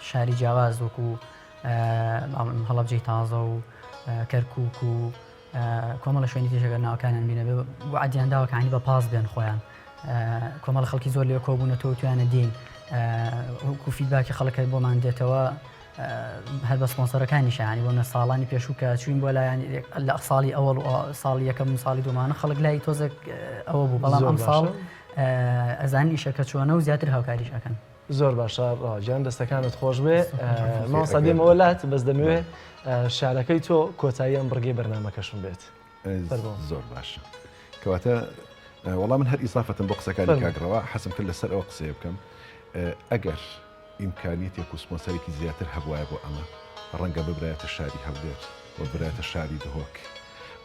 شاری جیاواز وەکو هەڵەبجەی تازە و کەرکووک و کۆمەڵە شوێنی تێژەگەر ناوەکانیان بینە بۆ عەدیان داوە کە عنی بە پاس بێن خۆیان کۆمەڵە خەڵکی زۆر لێ کۆبوونەتەوە توانە دین وەکو فیدباکی خەڵەکە بۆمان دێتەوە هەر بە سپۆنسەرەکانی شایانی بۆ نە ساڵانی پێشوو کە چوین بۆ لایەن لە ساڵی ئەوەڵ ساڵی یەکەم و ساڵی دوومانە خەڵک لای تۆزێک ئەوە بوو بەڵام ئەم ساڵ ئەزانی ئیشەکە چۆنە و زیاتر هاوکاریش ئەکەن زۆر باشە ڕاجان دەستەکانت خۆش بێ ماوەستا دێمەوە لات بەس دەمەوێ شارەکەی تۆ کۆتایی ئەم بڕگەی بەرنامەکەشم بێت زۆر باشە کەواتە وەڵام من هەر ئیسافەتم بۆ قسەکانی کاگڕەوە حەسم کرد لەسەر ئەوە قسەیە بکەم ئەگەر ئیمکانیەتێک و سپۆنسەرێکی زیاتر هەبوایە بۆ ئەمە ڕەنگە ببرایەتە شاری هەولێر و برایەتە شاری دهۆک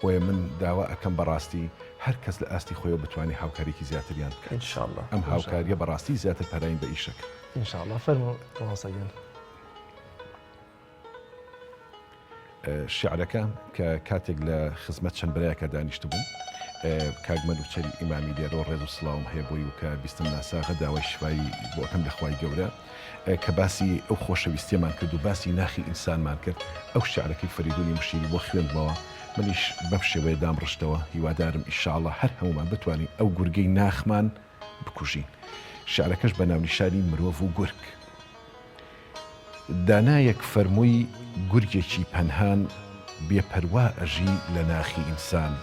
بۆیە من داوا ئەەکەم بەڕاستی هەر کەس لە ئاستی خۆیەوە بتوانێت هاوکاریکی زیاتریان بکەن ئینشاءالله ئەم هاوکاریە بەڕاستی زیاتر پەراین بە ئیشەکە ئینشاءالله فەرموو سەگەن شیعرەکە کە کاتێک لە خزمەت چەند برایەکە دانیشت بووم کاگمەل و چەری ئیمامی دێرەوە ڕێز و سڵاوم هەیە بۆی و کە بیستم ناساغە داوای شیفایی بۆ ئەەکەم لەخوای گەورە کە باسی ئەو خۆشەویستیمان کرد و باسی ناخی ئینسانمان کرد ئەو شیعرەکەی فەریدونی مشیری بۆ خوێندمەوە منیش بەم شێوەیە دام ڕشتەوە هیوادارم ئینشاءالله هەر هەمومان بتوانین ئەو گورگەی ناخمان بکوژین شیعرەکەش بە ناونیشانی مرۆڤ و گورگ دانایەک فەرمووی گورگێکی پەنهان بێپەروا ئەژی لە ناخی ئینسان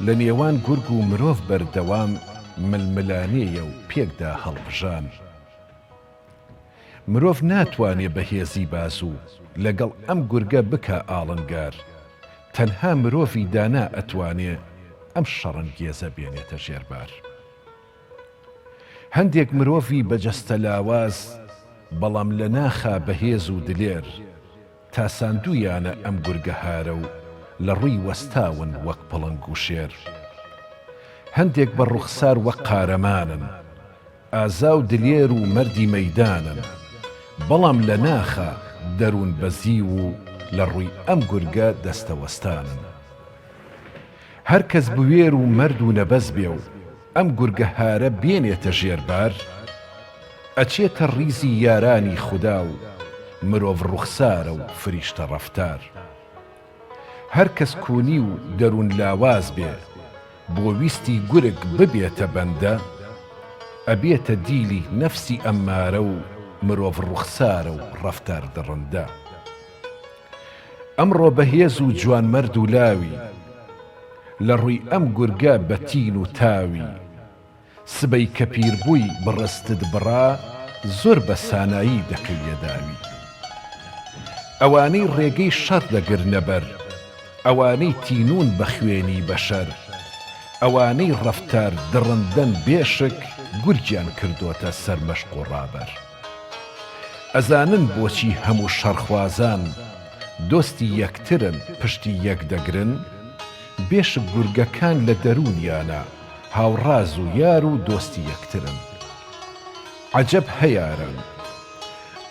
لە نێوان گورگ و مرۆڤ بەردەوام ململانەیە و پێکدا هەڵبژان مرۆڤ ناتوانێ بەهێزی بازوو لەگەڵ ئەم گورگە بکە ئاڵنگار تەنها مرۆڤی دانا ئەتوانێ ئەم شەڕەنگێزە بێنێتە ژێربار هەندێک مرۆڤی بەجەستە لاواز بەڵام لە ناخا بەهێز و دلێر تاساندویانە ئەم گورگە هارە و لە ڕووی وەستاون وەک پڵنگ و شێر هەندێک بە ڕوخسار وەک قارەمانن ئازا و دلێر و مەردی مەیدانن بەڵام لە ناخە دەروون بەزی و لە ڕووی ئەم گورگە دەستەوەستانن هەر کەس بوێر و مەرد و نەبەز بێ و ئەم گورگە هارە بێنێتە ژێربار ئەچێتە ڕیزی یارانی خودا و مرۆڤ ڕوخسارە و فریشتە ڕەفتار هەر کەس کونی و دەروون لاواز بێ بۆ ویستی گورگ ببێتە بەندە ئەبێتە دیلی نەفسی ئەممارە و مرۆڤ ڕوخسارە و ڕەفتار دڕندە ئەمڕۆ بەهێز و جوانمەرد و لاوی لە ڕووی ئەم گورگە بەتین و تاوی سبەی کە پیربووی بڕستت بڕا زۆر بە سانایی دەکەویە داوی ئەوانەی ڕێگەی شەڕ دەگرنە بەر ئەوانەی تینون بە خوێنی بەشەر ئەوانەی ڕەفتار دڕندەن بێشک گورگیان کردوتە سەرمەشق و ڕابەر ئەزانن بۆچی هەموو شەڕخوازان دۆستی یەکترن پشتی یەک دەگرن بێشک گورگەکان لە دەرونیانە هاوڕاز و یار و دۆستی یەکترن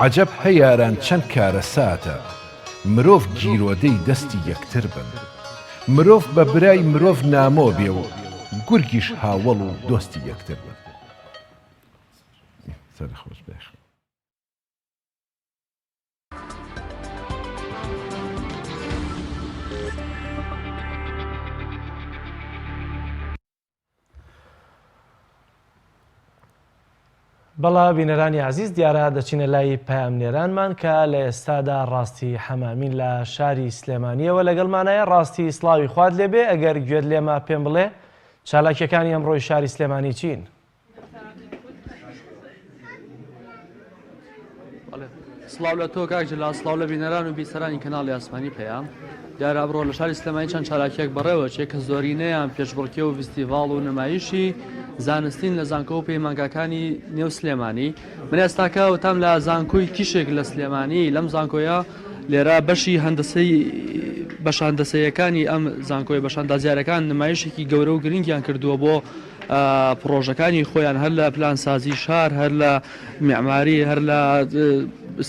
عەجەب هەیاران چەند کارە ساتە مرۆڤ گیرۆدەی دەستی یەکتر بن مرۆڤ بە برای مرۆڤ نامۆ بێ و گورگیش هاوڵ و دۆستی یەکتر بن سەرخۆش بێش بەڵا بینەرانی عزیز دیارە دەچینە لای پامنێرانمان کە لە ئێستادا ڕاستی حەمامین لە شاری سلێمانیەوە لەگەڵمانایە ڕاستی سڵاوی خوارد لێبێ ئەگەر گوێت لێمە پێم بڵێ چالاکیەکانی ئەمڕۆی شاری سلێمانی چین؟ سڵاو لە تۆ کاک جەلال سڵاو لە بینەران و بیسەرانی کەناڵی ئاسمانی پێیان دیارە ئەمڕۆ لە شاری سلێمانی چەند چالاکیەک بەڕێوە چێ کە زۆرینەیان پێشبڕکێ و فیستیڤاڵ و نمایشی زانستین لە زانکۆ و پەیمانگاکانی نێو سلێمانی من ئێستاکە وتام لە زانکۆی کیشێک لە سلێمانی لەم زانکۆیە لێرە بەشی هەندسەی بەشاندەسەیەکانی ئەم زانکۆی بەشاندازیارەکان نمایشێکی گەورە و گرنگیان کردووە بۆ پرۆژەکانی خۆیان هەر لە پلانسازی شار هەر لە معماری هەر لە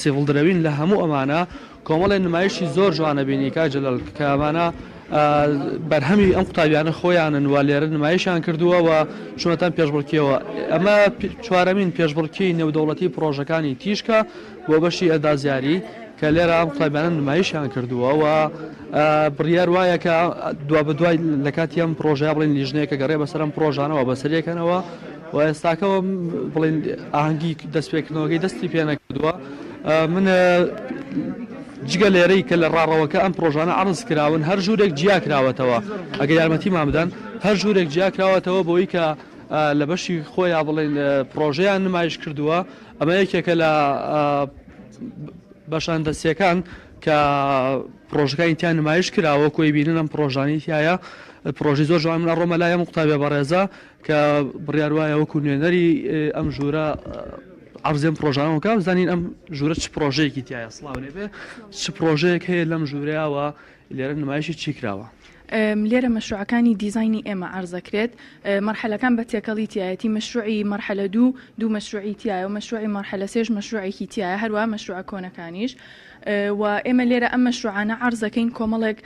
سیڤڵ درەوین لە هەموو ئەمانە کۆمەڵی نمایشی زۆر جوانە بینی کاجلل کە ئەمانە بەرهەمی ئەم قوتابیانە خۆیانن وا لێرە نمایشیان کردووە و چونەتان پێشبڕکیەوە ئەمە چوارەمین پێشبڕکی نێودەوڵەتی پرۆژەکانی تیشکە بۆ بەشی ئەندازیاری کە لێرە ئەم قوتابیانە نمایشیان کردووە و بڕیار وایە کە دوا بە دوای لە کاتی ئەم پرۆژەیە بڵێن لیژنەیەکە گەڕێ بەسەر ئەم پرۆژانەوە بەسەرێکەنەوە و ئێستاکەەوە بڵێن ئاهەنگی دەستپێکردنەوەگەی دەستی پێ نەکردووە من جگە لێرەی کە لە ڕاڕەوەکە ئەم پرۆژانە عرض کراون هەر ژوورێک جیا کراوەتەوە ئەگەر یارمەتی مامدەن هەر ژوورێک جیا کراوەتەوە بۆی کە لە بەشی خۆیان بڵێن پرۆژەیان نمایش کردووە ئەمە یەکێکە لە بەشاندەسیەکان کە پرۆژەکانی تیان نمایش کراوە کۆی بینن ئەم پرۆژانی تایە پرۆژی زۆر جوان منە ڕۆمە لای ئەم قوتابیە بەڕێزە کە بڕیار وایە وەکو نوێنەری ئەم ژوورە عرضێم پرۆژانەوە کە بزانین ئەم ژوورە چ پرۆژەیەکی تایە سڵاو لێبێ چ پرۆژەیەک هەیە لەم ژوورەیەوە لێرە نمایشی چی کراوە لێرە مەشروعەکانی دیزایانی ئێمە عرضەکرێت مەرحلەکان بە تێکەڵی تایەتی مەشروعی مەرحلە دوو مەشروعی تایە و مەشروعی مەرحلە سێژ مەشروعێکی تایە هەروە مەشروعە کۆنەکانیش و ئێمە لێرە ئەم مەشروعانە عرضەکەین کۆمەڵێک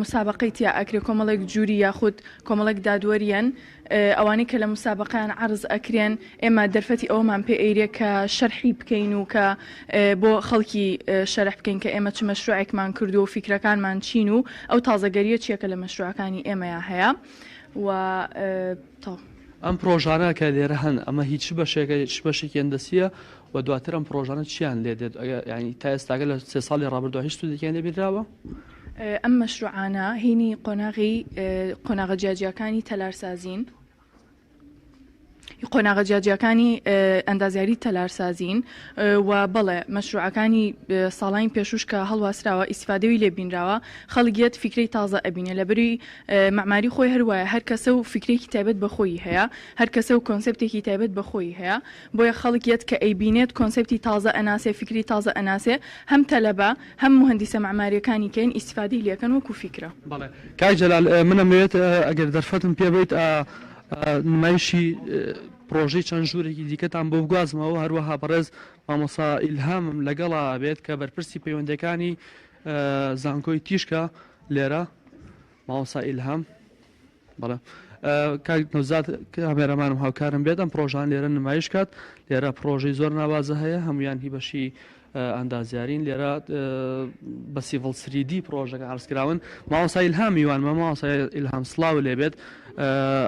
مسابقەی تیا ئەکرێ کۆمەڵێک جووری یاخود کۆمەڵێک دادوەریان ئەوانەی کە لە مسابقەیان عرض ئەکرێن ئێمە دەرفەتی ئەومان پێ ئەیرێ کە شەرحی بکەین و کە بۆ خەڵکی شەرح بکەین کە ئێمە چ مەشروعێکمان کردو و فیکرەکانمان چین و ئەو تازەگەریە چیەکە لە مەشروعەکانی ئێمەیە هەیە و ئەم پرۆژانە کە لێرە هەن ئەمە هیچ بەشێکی هەندەسیە و دواتر ئەم پرۆژانە چیان لێ دێت ینی تا ئێستاگە لە 3 ساڵی ڕابردووە هیچ دەکیان لێبیراوە ئەم مەشروعانە هینی قۆناغە جیاجیەکانی تەلارسازین قۆناغە جیاجیەکانی ئەندازیاری تەلارسازین و بەڵێ مەشروعەکانی ساڵانی پێشوش کە هەڵواسراوە ئیسفادەوی لێبینراوە خەڵگیت فکری تازە ئەبینێ لە بەری معماری خۆی هەروایە هەر کەسە و فکرێکی تایبەت بەخۆی هەیە هەر کەسە و کۆنسپتێکی تایبەت بەخۆی هەیە بۆیە خەڵگیت کە ئەیبینێت کۆنسپتی تازە ئەناسێ فکری تازە ئەناسێ هەم تەلەبە هەم مهندسە معماریەکانی کەین ئیسفادەی لێکەن وەکو فیکرە بەڵێ کاک جەلال منەمەوێت ئەگەر دەرفەتم پێ بێت نمایشی پرۆژەی چەند ژوورێکی دیکەتان بۆ بگوازمەوە هەروەها بەڕێز مامۆستا ئیلهامم لەگەڵا بێت کە بەرپرسی پەیوەندەکانی زانکۆی تیشکە لێرە مامۆستا ئیلهام بەڵێ کاک نەوزاد کامێرەمانم هاوکارم بێت ئەم پرۆژان لێرە نمایش کات لێرە پرۆژەی زۆر ناوازە هەیە هەمویان هی بەشی ئەندازیارین لێرە بە سیڤڵ 3D پرۆژەکە عرضکراون مامۆستا ئیلهام میوان مامۆستا ئیلهام سڵاو لێبێت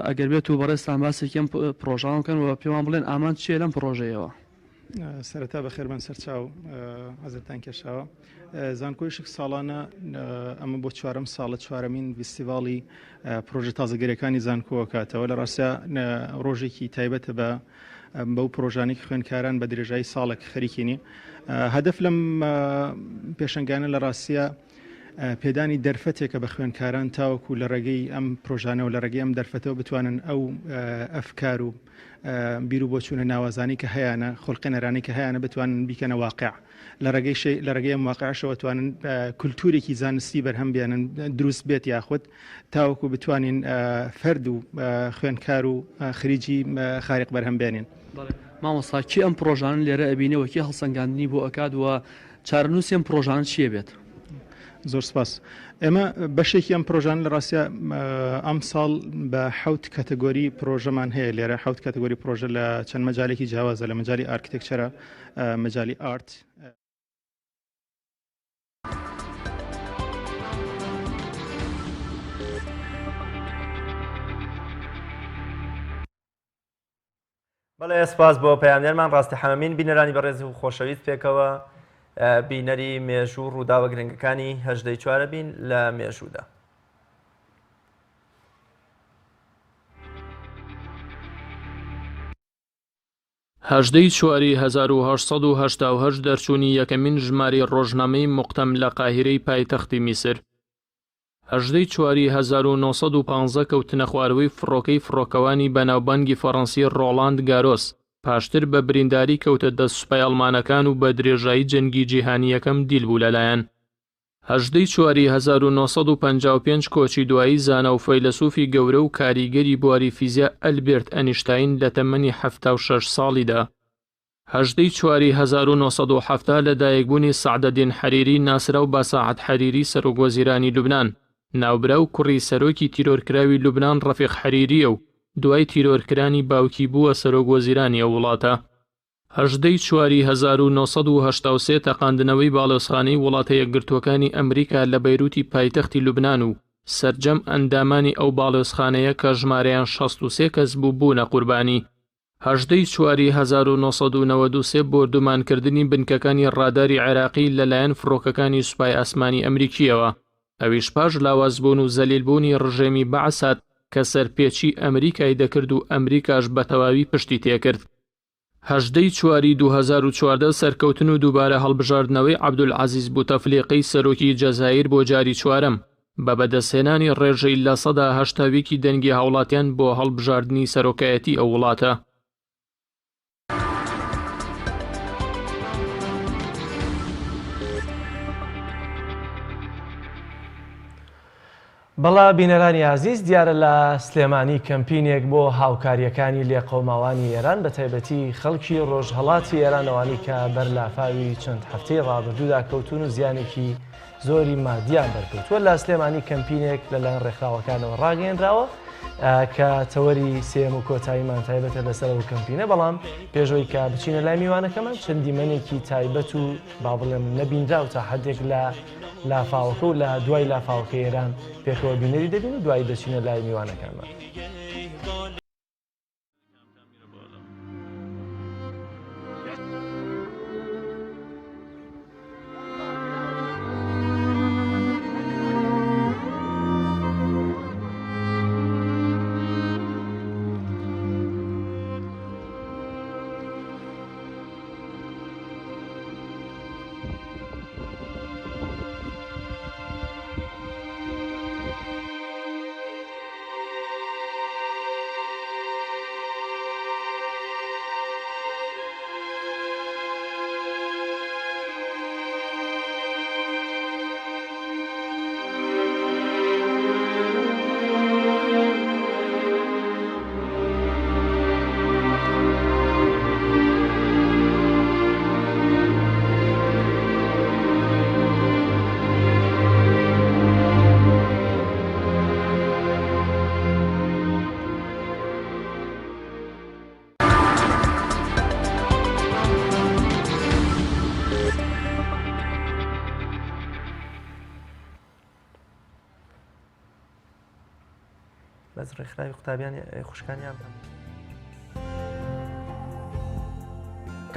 ئەگەر بێت و بەڕێستان باسێکم پرۆژانکەن و پێوان بڵێن ئامان چیە لەم پرۆژەیەوە سەرەتا بەخێربەن سەرچاو ئازتان کێشاوە زانکۆیشک ساڵانە ئەمە بۆ چوارەم ساڵە چوارەمین فیستیڤاڵی پرۆژە تازەگەریەکانی زانکۆوە کاتەوە لە ڕاستە ڕۆژێکی تایبەتە بە بەو پرۆژانێکی خوێندکاران بە درێژایی ساڵێک خەریکینی هەدەف لەم پێشنگانە لە ڕاستیە پێدانی دەرفەتێکە بە خوێندکاران تاوەکو لە ڕێگەی ئەم پرۆژانە و لە ڕێگەی ئەم دەرفەتەوە بتوانن ئەو ئەفکار و بیر و بۆچوونە ناوازانی کە هەیەە خۆڵقێنەرانی کە هەیەە بتوانن بیکەنە واقع لە ڕێگەی ئەم واقعشەوە توانن کولتورێکی زانستی بەرهەم بیانن دروست بێت یاخود تاوەکو بتوانین فەرد و خوێندکار و خریجی خارق بەرهەم بێنین مامۆستا چی ئەم پرۆژان لێرە ئەبینەوەکی هەڵسەنگاندنی بۆ ئەکات وە چارەنووسی ئەم پرۆژان چیە بێت زۆر سپاس ئێمە بەشێکی ئەم پرۆژان لە ڕاستە ئەم ساڵ بە 7 کاتەگۆری پرۆژەمان هەیە لێرە 7 کاتەگۆری پرۆژە لە چەند مەجالێکی جیاوازە لە مەجای ئارکتێکچەرە مەجای ئارت بەڵێ سپاس بۆ پەیامێرمان ڕاستی حەمەمین بینەرانی بەڕێزی و خۆشەویست پێکەوە بینەری مێژوو ڕووداوە گرنگەکانی هەژدەی چوارە بین لە مێژوودا. هەژدەی چواری 1970 دەرچوونی یەکەمین ژماری ڕۆژنامەی موقتەم لە قاهیرەی پایتەختی میسر. هەژدەی چواری 1950 کەوتنە خواروەی فڕۆکەی فڕۆکەوانی بەناوبانگی فەڕەنسی ڕۆڵاند گارۆس پاشتر بە برینداری کەوتە دەست سوپای ئەڵمانەکان و بە درێژایی جەنگی جیهانی یەکەم دیل بوو لەلایەن. هەژدەی چواری 1955 کۆچی دوایی زانە و فەیلسوفی گەورە و کاریگەری بواری فیزیا ئەلبێرت ئەنیشتاین لە تەمەنی 76 ساڵیدا. هەژدەی چواری 1970 لەدایکبوونی سەعدەدین حەریری ناسرا و باساعەت حەریری سەرۆکوەزیرانی لوبنان، ناوبرا و کوڕی سەرۆکی تیرۆرکراوی لوبنان ڕەفیق حەریریە و دوای تیرۆرکرانی باوکی بووە سەرۆکوەزیرانی ئەو وڵاتە. هەژدەی چواری 1970 تەقاندنەوەی باڵۆزخانەی وڵاتە یەکگرتووەکانی ئەمریکا لە بەیروتی پایتەختی لوبنان و سەرجەم ئەندامانی ئەو باڵۆزخانەیە کە ژمارەیان 63 کەس بوونە قوربانی. هەژدەی چواری 1993 بۆردومانکردنی بنکەکانی ڕاداری عێراقی لەلایەن فڕۆکەکانی سوپای ئاسمانی ئەمریکیەوە، ئەویش پاش لاوازبوون و زەلیلبوونی ڕژێمی بەعەسات کە سەرپێچی ئەمریکای دەکرد و ئەمریکاش بە تەواوی پشتی تێکرد. هەژدەی چواری 2014 سەرکەوتن و دووبارە هەڵبژاردنەوەی عەبدولعەزیز بوتەفلیقی سەرۆکی جەزایر بۆ جاری چوارەم بە بەدەستهێنانی ڕێژەی لە 1970 دەنگی هاوڵاتیان بۆ هەڵبژاردننی سەرۆکایەتی ئەو وڵاتە. بەڵا بینەرانی عزیز، دیارە لە سلێمانی کەمپینێک بۆ هاوکاریەکانی لێقەوماوانی ئێران بە تایبەتی خەڵکی ڕۆژهەڵاتی ئێرانەوانی کە بەرلافاوی چەند هەفتەی ڕابردوودا کەوتون و زیانێکی زۆری مادیان بەرکەوتووە. لە سلێمانی کەمپینێک لەلایەن ڕێکخراوەکانەوە ڕاگەیەنراوە کە تەوەری سێم و کۆتاییمان تایبەتە لەسەر ئەو کەمپینە، بەڵام پێشەوەی کە بچینە لای میوانەکەمان چەندی منێکی تایبەت و با بڵێم نەبینراو تا حدێک لە لافاوەکە و لە دوای لافاوەکە ئێران پێشەوە بینەری دەبین و دوای دەچینە لای میوانەکانمان. بەس ڕێکخراوی قوتابیان خوشکانیان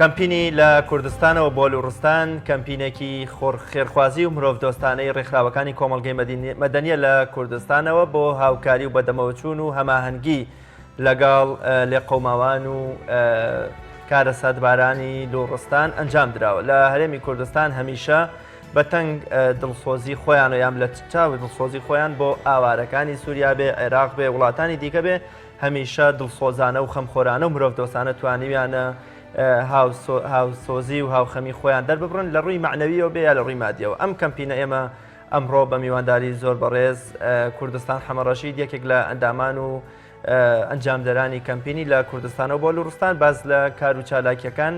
کەمپینی لە کوردستانەوە بۆ لوڕستان کەمپینێکی خێرخوازی و مرۆڤ دۆستانەی ڕێکخراوەکانی کۆمەڵگەی مەدەنیە لە کوردستانەوە بۆ هاوکاری و بەدەمەوەچوون و هەماهەنگی لەگەڵ لێقەوماوان و کارە سەدبارانی لوڕستان ئەنجام درراوە. لە هەرێمی کوردستان هەمیشە بەتەنگ دڵسۆزی خۆیان و یام لە چاوی دڵسۆزی خۆیان بۆ ئاوارەکانی سووریا بێ، عێراق بێ، وڵاتانی دیکە بێ، هەمیشە دڵسۆزانە و خەمخۆرانە و مرۆڤ دۆستانە توانیویانە هاوسۆزی و هاوخەمی خۆیان دەرببڕن لە ڕووی معنەویەوە بێ یا لە ڕووی مادیەوە. ئەم کەمپینە ئێمە ئەمڕۆ بە میوانداری زۆر بەڕێز کوردستان حەمەڕەشید یەکێک لە ئەندامان و ئەنجامدەرانی کەمپینی لە کوردستانەوە بۆ لوڕستان باز لە کار و چالاکیەکان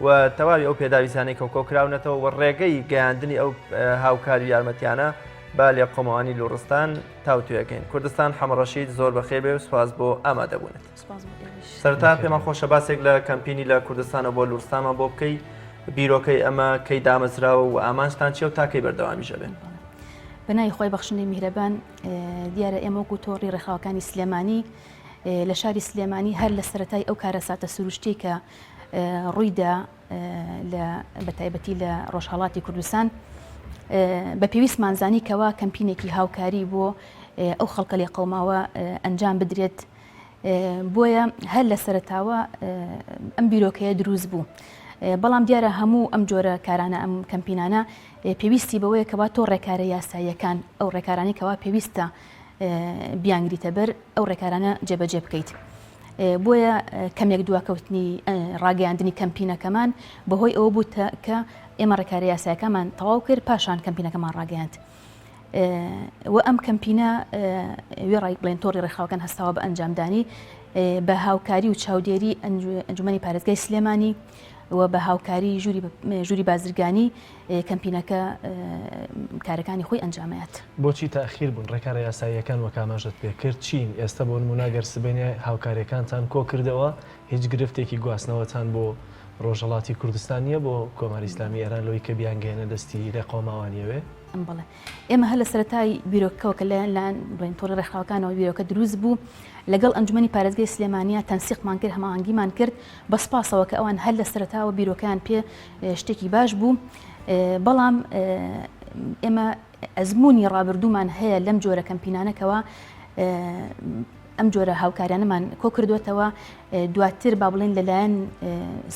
و تەواوی ئەو پێداویستانەی کە کۆکراونەتەوە و ڕێگەی گەیاندنی ئەو هاوکاری یارمەتیانە با لێقەوماوانی لوڕستان تاوتوێکەین. کوردستان حەمەڕەشید زۆر بەخێر بێ و سوپاس بۆ ئامادەبوونێت. سەرەتا پێمان خۆشە باسێک لە کەمپینی لە کوردستانە بۆ لوڕستانمان بۆ بکەی، بیرۆکەی ئەمە کەی دامەزراوە و ئامانجتان چیە و تاکەی بەردەوامیشە بێن. بەنای خۆی بەخشندەی میهرەبان، دیارە ئێمە وەکو تۆڕی ڕێکخراوەکانی سلێمانی لە شاری سلێمانی هەر لە سەرەتای ئەو کارە ساتە سروشتی کە ڕوویدا بە تایبەتی لە ڕۆژهەڵاتی کوردستان بە پێویستمانزانی کەوا کەمپینێکی هاوکاری بۆ ئەو خەڵکە لێقەوماوە ئەنجام بدرێت، بۆیە هەر لە سەرەتاوە ئەم بیرۆکەیە دروست بوو. بەڵام دیارە هەموو ئەم جۆرە کارانە ئەم کەمپینانە پێویستی بەوەیە کەوا تۆ ڕێکارە یاساییەکان ئەو ڕێکارانی کەوا پێویستە بیانگریتە بەر ئەو ڕێکارانە جێبەجێ بکەیت. بۆیە کەمێک دواکەوتنی ڕاگەیاندنی کەمپینەکەمان بەهۆی ئەوە بوو کە ئێمە ڕێکاری یاسایەکەمان تەواو کرد پاشان کەمپینەکەمان ڕاگەیاند. و ئەم کەمپینە وێڕای بڵێن تۆڕی ڕێکخراوەکان هەستاوە بە ئەنجامدانی بە هاوکاری و چاودێری ئەنجومەنی پارێزگای سلێمانی و بە هاوکاری ژووری بازرگانی کەمپینەکە کارەکانی خۆی ئەنجامەیەت. بۆچی تاخیر بوون ڕێکارە یاساییەکان وە کاماژت پێکرد چین ئێستا بۆ نموناگەر سبەینێ هاوکاریەکانتان کۆ کردەوە هیچ گرفتێکی گواستنەوەتان بۆ ڕۆژهڵاتی کوردستان نیە بۆ کۆماری ئیسلامی ئێران لەوەی کە بیانگەێنە دەستی ڕێقۆماوانیەوێ؟ بڵێ ئێمە هەر لە سەرەتای بیرۆکەوە کە لەلایەن بڵێن تۆڕی ڕێکخراوەکانەوە بیرۆکە دروست بوو لەگەڵ ئەنجومەنی پارێزگای سلێمانیە تەنسیقمان کرد هەماهەنگیمان کرد بە سپاسەوە کە ئەوان هەر لە سەرەتاوە بیرۆکەیان پێ شتێکی باش بوو بەڵام ئێمە ئەزمموی ڕابردوومان هەیە لەم جۆرە کەمپینانەکەوە ئەم جۆرە هاوکاریانەمان کۆ کردوێتەوە دواتر با بڵێن لەلایەن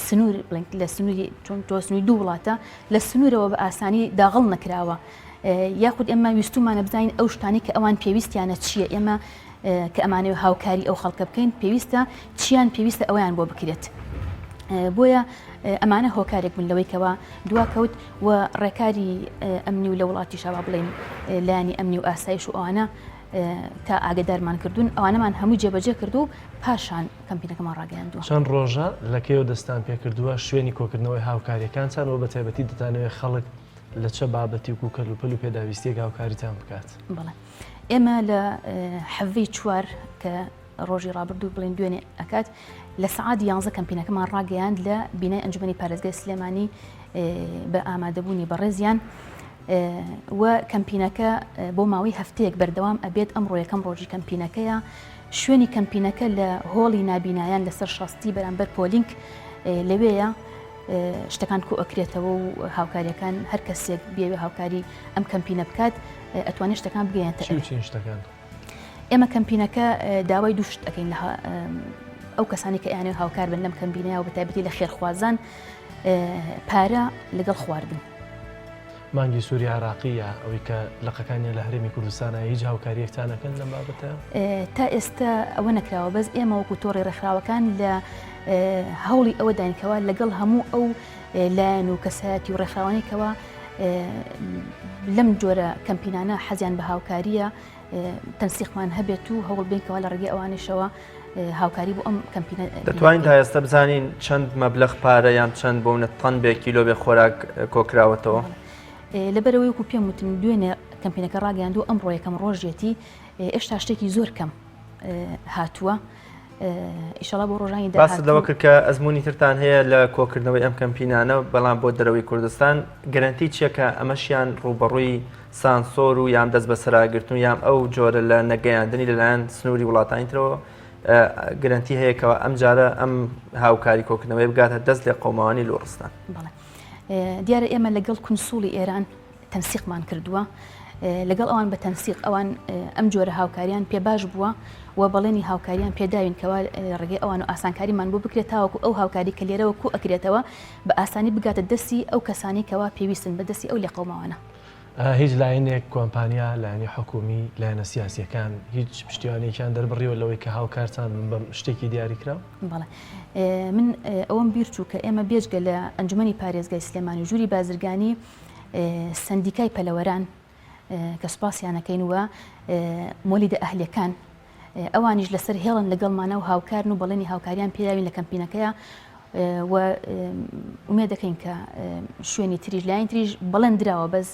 سنوور لە سنووری چۆن تۆ سنووری دوو وڵاتە لە سنوورەوە بە ئاسانی داغڵ نەکراوە یاخود ئێمە ویستومانە بزانین ئەو شتانی کە ئەوان پێویستیانە چییە ئێمە کە ئەمانەوە هاوکاری ئەو خەڵکە بکەین پێویستە چیان پێویستە ئەویان بۆ بکرێت بۆیە ئەمانە هۆکارێک بن لەوەی کەەوە دواکەوت و ڕێکاری ئەمنی و لە وڵاتی شەوا بڵێن لایانی ئەمنی و ئاسایش و ئەوانە تا ئاگدارمان کردوون ئەوانەمان هەموو جێبەجێ کردو پاشان کەمپینەکەمان ڕاگەیاندووە. چەند ڕۆژە لە کێوە دەستان پێکردووە شوێنی کۆکردنەوەی هاوکاریەکانتانەوە بە تایبەتی دەتانەوێت خەڵک لە چه بابەتی و کەلوپەل و پێداویستیەک هاوکاریتان بکات؟ بڵێ ئێمە لە حەڤی چوار کە ڕۆژی ڕابردوو بڵێن دوێنێ ئەکات لە سەعات 11 کەمپینەکەمان ڕاگەیاند لە بینای ئەنجومەنی پارێزگای سلێمانی بە ئامادەبوونی بەڕێزیان و کەمپینەکە بۆ ماوەی هەفتەیەک بەردەوام ئەبێت ئەمڕۆ یەکەم ڕۆژی کەمپینەکەیە شوێنی کەمپینەکە لە هۆڵی نابینایان لەسەر شاستی بەرامبەر پۆلینگ لەوەیە شتەکان کۆ ئەکرێتەوە و هاوکاریەکان هەر کەسێک بێوێ هاوکاری ئەم کەمپینە بکات ئەتوانێت شتەکان بگەێنێتە شتەکان. ئێمە کەمپینەکە داوای دوو شت ئەەکەین لە ئەو کەسانی کە یانێ هاوکار بن لەم کەمپینەیە و بە تایبەتی لە خێرخوازان پارە لەگەڵ خواردن. مانگی سووری عراقیە ئەوەی کە لەقەکانیان لە هەرێمی کوردستانە هیچ هاوکاریەکتانەکەن لەم بابەتە؟ تا ئێستا ئەوە نەکراوە بەس ئێمە وەکو تۆڕی ڕێکخراوەکان لە هەوڵی ئەوە داینکەوە لەگەڵ هەموو ئەو لایەن و کەسایەتی و ڕێکخراوانێکەوە لەم جۆرە کەمپینانە حەزیان بە هاوکاریە تەنسیقمان هەبێت و هەوڵ بینکەوە لە ڕێگەی ئەوانشەوە هاوکاری بۆ ئەم کەمپینە دەتوانین تا ئێستا بزانین چەند مەبلەغ پارە یان چەند بۆ منە تەن بێ کیلۆ بێ خۆراک کۆکراوەتەوە؟ لەبەرەوەی وەکو پێم وتم دوێنێ کەمپینەکە ڕاگەیاندوو ئەمڕۆ یەکەم ڕۆژێتی ئێشتا شتێکی زۆر کەم هاتووە ئیشەڵا بۆ ڕۆژانی باست لەوە کرد کە ئەزمموی ترتان هەیە لە کۆکردنەوەی ئەم کەمپینانە بەڵام بۆ دەرەوەی کوردستان گەرنتی چییە کە ئەمەشیان ڕوبەڕووی سانسۆر و یان دەست بە سەراگرتن یان ئەو جۆرە لە نەگەیاندنی لەلایەن سنووری وڵاتانیترەوە گەرنتی هەیە کەەوە ئەم جارە ئەم هاوکاری کۆکردنەوەی بگاتە دەست لە قۆماوانی لۆڕستان؟ دیارە ئێمە لەگەڵ کونسوڵی ئێران تەنسیقمان کردووە لەگەڵ ئەوان بە تەنسیق ئەوان ئەم جۆرە هاوکاریان پێ باش بووە و بەڵێنی هاوکاریان پێداوین کەوا ڕێگەی ئەوان و ئاسانکاریمان بۆ بکرێت تاوەکو ئەو هاوکاری کە لێرەوە کو ئەکرێتەوە بە ئاسانی بگاتە دەستی ئەو کەسانی کەوا پێویستن بە دەستی ئەو لێ قەوماوانە. هیچ لایەنێک کۆمپانیا لایەنی حکومی لایەنە سیاسیەکان هیچ پشتیوانێکیان دەربڕیەوە لەوەی کە هاوکارتان بەم شتێکی دیاری کرا؟ بەڵێ من ئەوەم بیر چوو کە ئێمە بێجگە لە ئەنجومەنی پارێزگای سلێمانی و ژووری بازرگانی سندیکای پەلەوەران کە سوپاسیانەکەین وە مۆلیدە ئەهلیەکان ئەوانیش لەسەر هێڵن لەگەڵمانە و هاوکارن و بەڵێنی هاوکاریان پێداوین لە کەمپینەکەیە و ئومێد دەکەین کە شوێنی تریژ لایەن تریژ بەڵێن دراوە بەس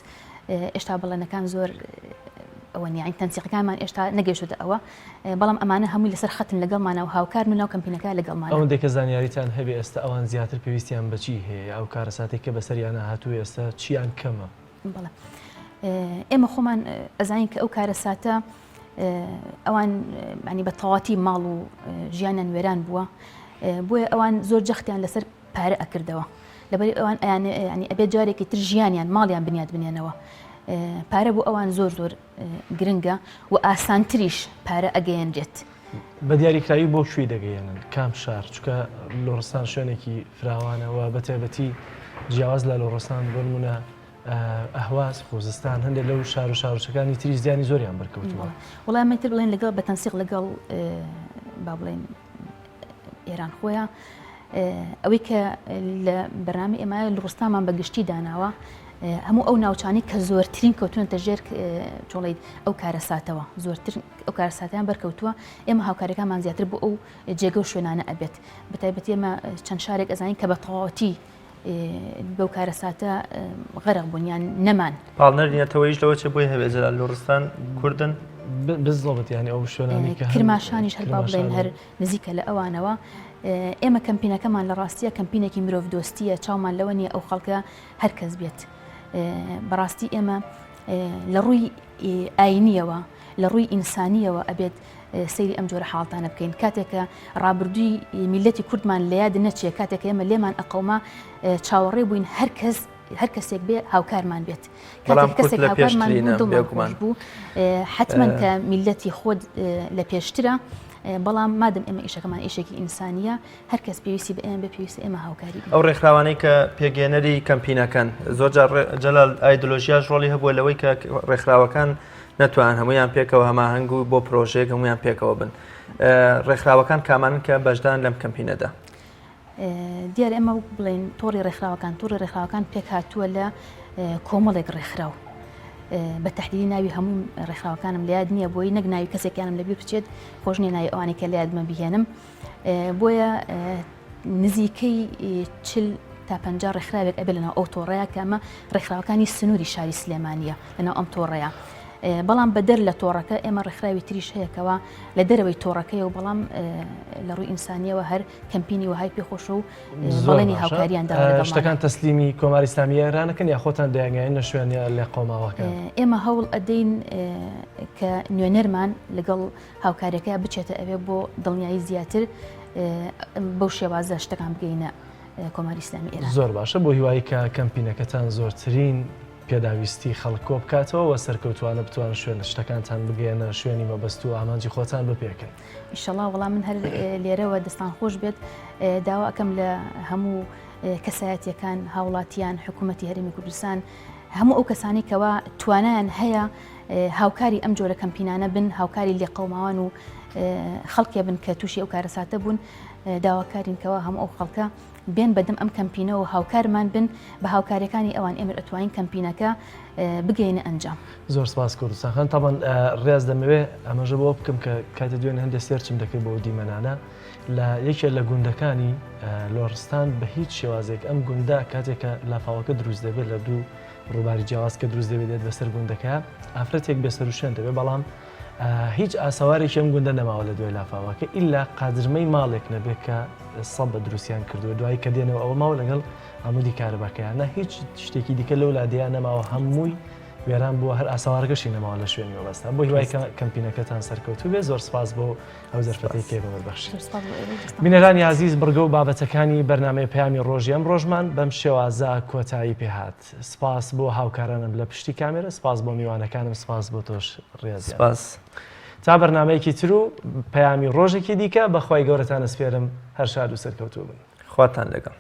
ئێشتا بەڵێنەکان زۆر ئەوە نیان تەنسیقەکانمان ئێشتا نەگەیشتە ئەوە بەڵام ئەمانە هەمووی لەسەر خەتن لەگەڵمانە و هاوکار و ناو کەمپینەکە لەگەڵمانە. ئەوەندێک کە زانیاریتان هەبێ ئێستا ئەوان زیاتر پێویستیان بەچی هەیە ئەو کارەساتێک کە بەسەریانە هاتووە ئێستا چیان کەمە؟ بەڵێ ئێمە خۆمان ئەزانین کە ئەو کارەساتە ئەوان ینی بە تەواتی ماڵ و ژیانیان وێران بووە بۆیە ئەوان زۆر جەختیان لەسەر پارە ئەکردەوە لەبەر ئەوان ینی ئەبێت جارێکی تر ژیانیان ماڵیان بنیاد بنێنەوە پارە بۆ ئەوان زۆر زۆر گرنگە و ئاسانتریش پارە ئەگەیەنرێت. بە دیاریکراوی بۆ کوێی دەگەیەنن کام شار چکە لۆڕستان شوێنێکی فراوانەوە بە تایبەتی جیاواز لە لۆڕستان بۆ نمونە ئەهواز خۆزستان هەندێک لەو شار و شارچەکانی تری زیانی زۆریان بەرکەوتووە. وڵامەتر بڵێن لەگەڵ بە تەنسیق لەگەڵ با بڵێن ئێران خۆیان ئەوەی کە لە بەرنامەی ئێمە لە ڕستامان بەگشتی داناوە هەموو ئەو ناوچانی کە زۆرترین کەوتونەتە ژێر جۆڵیت ئەو کارەساتەوە زۆرتر ئەو کارەساتیان بەرکەوتووە ئێمە هاوکاریەکانمان زیاتر بۆ ئەو جێگە و شوێنانە ئەبێت بەتایبەت ئێمە چەند شارێک ئەزانین کە بە تەواوەتی بەو کارەساتە غەرق بوون یان نەمان پاڵنەرنیەتەوەیش لەوە چ بۆی هەبێت جەلال لۆڕستان کوردن بزڵبت یانی ئەو شوێنانی کە کرماشانیش هەر با بڵێن هەر نزیکە لە ئەوانەوە ئێمە کەمپینەکەمان لە ڕاستیە کەمپینێکی مرۆڤ دۆستیە چاومان لەوە نیە ئەو خەڵکە هەر کەس بێت بەڕاستی ئێمە لە ڕووی ئاینیەوە لە ڕووی ئینسانیەوە ئەبێت سەیری ئەم جۆرە حاڵتانە بکەین کاتێکە ڕابردووی میلەتی کوردمان لە یاد نەچێ کاتێکە ئێمە لێمان ئەقەوما چاوەڕێ بووین هەر کەسێک بێ هاوکارمان بێت کەسێک هاوکارمان دڵمان بوو حتمما کە میلەتی خۆت لە پێشترە بەڵام مادەم ئێمە ئیشەکەمان ئیشێکی ئینسانیە هەر کەس پێویستی بە ئێمە بە پێویستی ئێمە هاوکاری ئەو ڕێکخراوانەی کە پێگەێنەری کەمپینەکەن زۆر جەلال ئایدۆلۆژیاش ڕۆڵی هەبووە لەوەی کە ڕێکخراوەکان نەتوان هەمویان پێکەوە هەماهەنگ و بۆ پرۆژێک هەمویان پێکەوە بن ڕێکخراوەکان کامانن کە بەشدان لەم کەمپینەدا دیارە ئێمە بڵێن تۆڕی ڕێکخراوەکان پێک هاتووە لە کۆمەڵێک ڕێکخراو بە تەحلیلی ناوی هەموو ڕێکخراوەکانم لە یاد نییە بۆی نەک ناوی کەسێکیانم لەبیر بچێت خۆش نیە ناوی ئەوانەی کە لە یادمە بهێنم بۆیە نزیکەی 40 تا 50 ڕێکخراوێک ئەبێ لەناو ئەو تۆڕەیە کە ئەمە ڕێکخراوەکانی سنووری شاری سلێمانیە لەناو ئەم تۆڕەیە بەڵام بەدەر لە تۆڕەکە ئێمە ڕێکخراوی تریش هەیەکەوە لە دەرەوەی تۆڕەکەی و بەڵام لە ڕووی ئینسانیەوە هەر کەمپینی وهای پێخۆش و بەڵێنی هاوکاریان دا شتەکان تەسلیمی کۆماری ئیسلامی ئێرانەکەن یا خۆتان دەیانگەیەنە شوێنە لە قۆماوەکە ئێمە هەوڵ ئەدەین کە نوێنەرمان لەگەڵ هاوکاریەکە بچێتە ئەوێ بۆ دڵنیایی زیاتر بەو شێوازە شتەکان بگەینە کۆماری ئیسلامی ئێران زۆر باشە بۆ هیوایی کە کەمپینەکەتان زۆرترین پێداویستی خەڵکۆ بکاتەوە و سەرکەوتوانە بتوانن شوێن شتەکانتان بگەێنە شوێنی مەبەست و ئامانجی خۆتان بپێکن ئینشەڵڵا وەڵام من هەر لێرەوە دەستان خۆش بێت داوا ئەکەم لە هەموو کەسایەتیەکان هاوڵاتیان حکوومەتی هەرێمی کوردستان هەموو ئەو کەسانی کەوا توانایان هەیە هاوکاری ئەم جۆرە کەمپینانە بن هاوکاری لێ قەوماوان و خەڵکێ بن کە تووشی ئەو کارەساتە بوون داواکارین کەوا هەموو ئەو خەڵکە بێن بەدەم ئەم کەمپینەوە هاوکارمان بن بە هاوکاریەکانی ئەوان ئێمە ئەتوانین کەمپینەکە بگەینە ئەنجام زۆر سپاس کوردستان تاوان ڕێز دەمەوێ ئەمەژە بۆ بکەم کە کاتە دوێن هەندێک سێرچم دەکەی بۆ دیمەنانە لە یەکێک لە گوندەکانی لۆڕستان بە هیچ شێوازێک ئەم گوندا کاتێکە لافاوەکە دروست دەبێت لە دوو ڕووباری جیاواز کە دروست دەبێت بەسەر گوندەکە ئافرەتێک بێسەر و شوێن دەبێت بەڵام هیچ ئاسەوارێکی ئەم گوندە نەماوە لە دوای لافاوەکە ئیلا قادرمەی ماڵێک نەبێت کە سەد بە دروستیان کردووە دوای کە دێنەوە ئەوە ماوە لەگەڵ ئەمودی کارەبەکەیانە هیچ شتێکی دیکە لەو لادەیان نەماوە هەمووی وێران بووە هەر ئاساوارگەشی نەماوە لە شوێنی وەبەستا بۆ هیوای کەمپینەکەتان سەرکەوتوو بێ زۆر سپاس بۆ ئەو زەرفەتەی پێبەخشی بینەرانی عزیز بڕگە و بابەتەکانی بەرنامەی پەیامی ڕۆژی ئەم ڕۆژمان بەم شێوازە کۆتایی پێهات سپاس بۆ هاوکارانم لە پشتی کامێرە سپاس بۆ میوانەکانم سپاس بۆ تۆش ڕێزیان سپاس تا بەرنامەیەکی تر و پەیامی ڕۆژێکی دیکە بەخوای گەورەتان ئەسپێرم هەر شاد و سەرکەوتوو بن خواتان لەگەڵ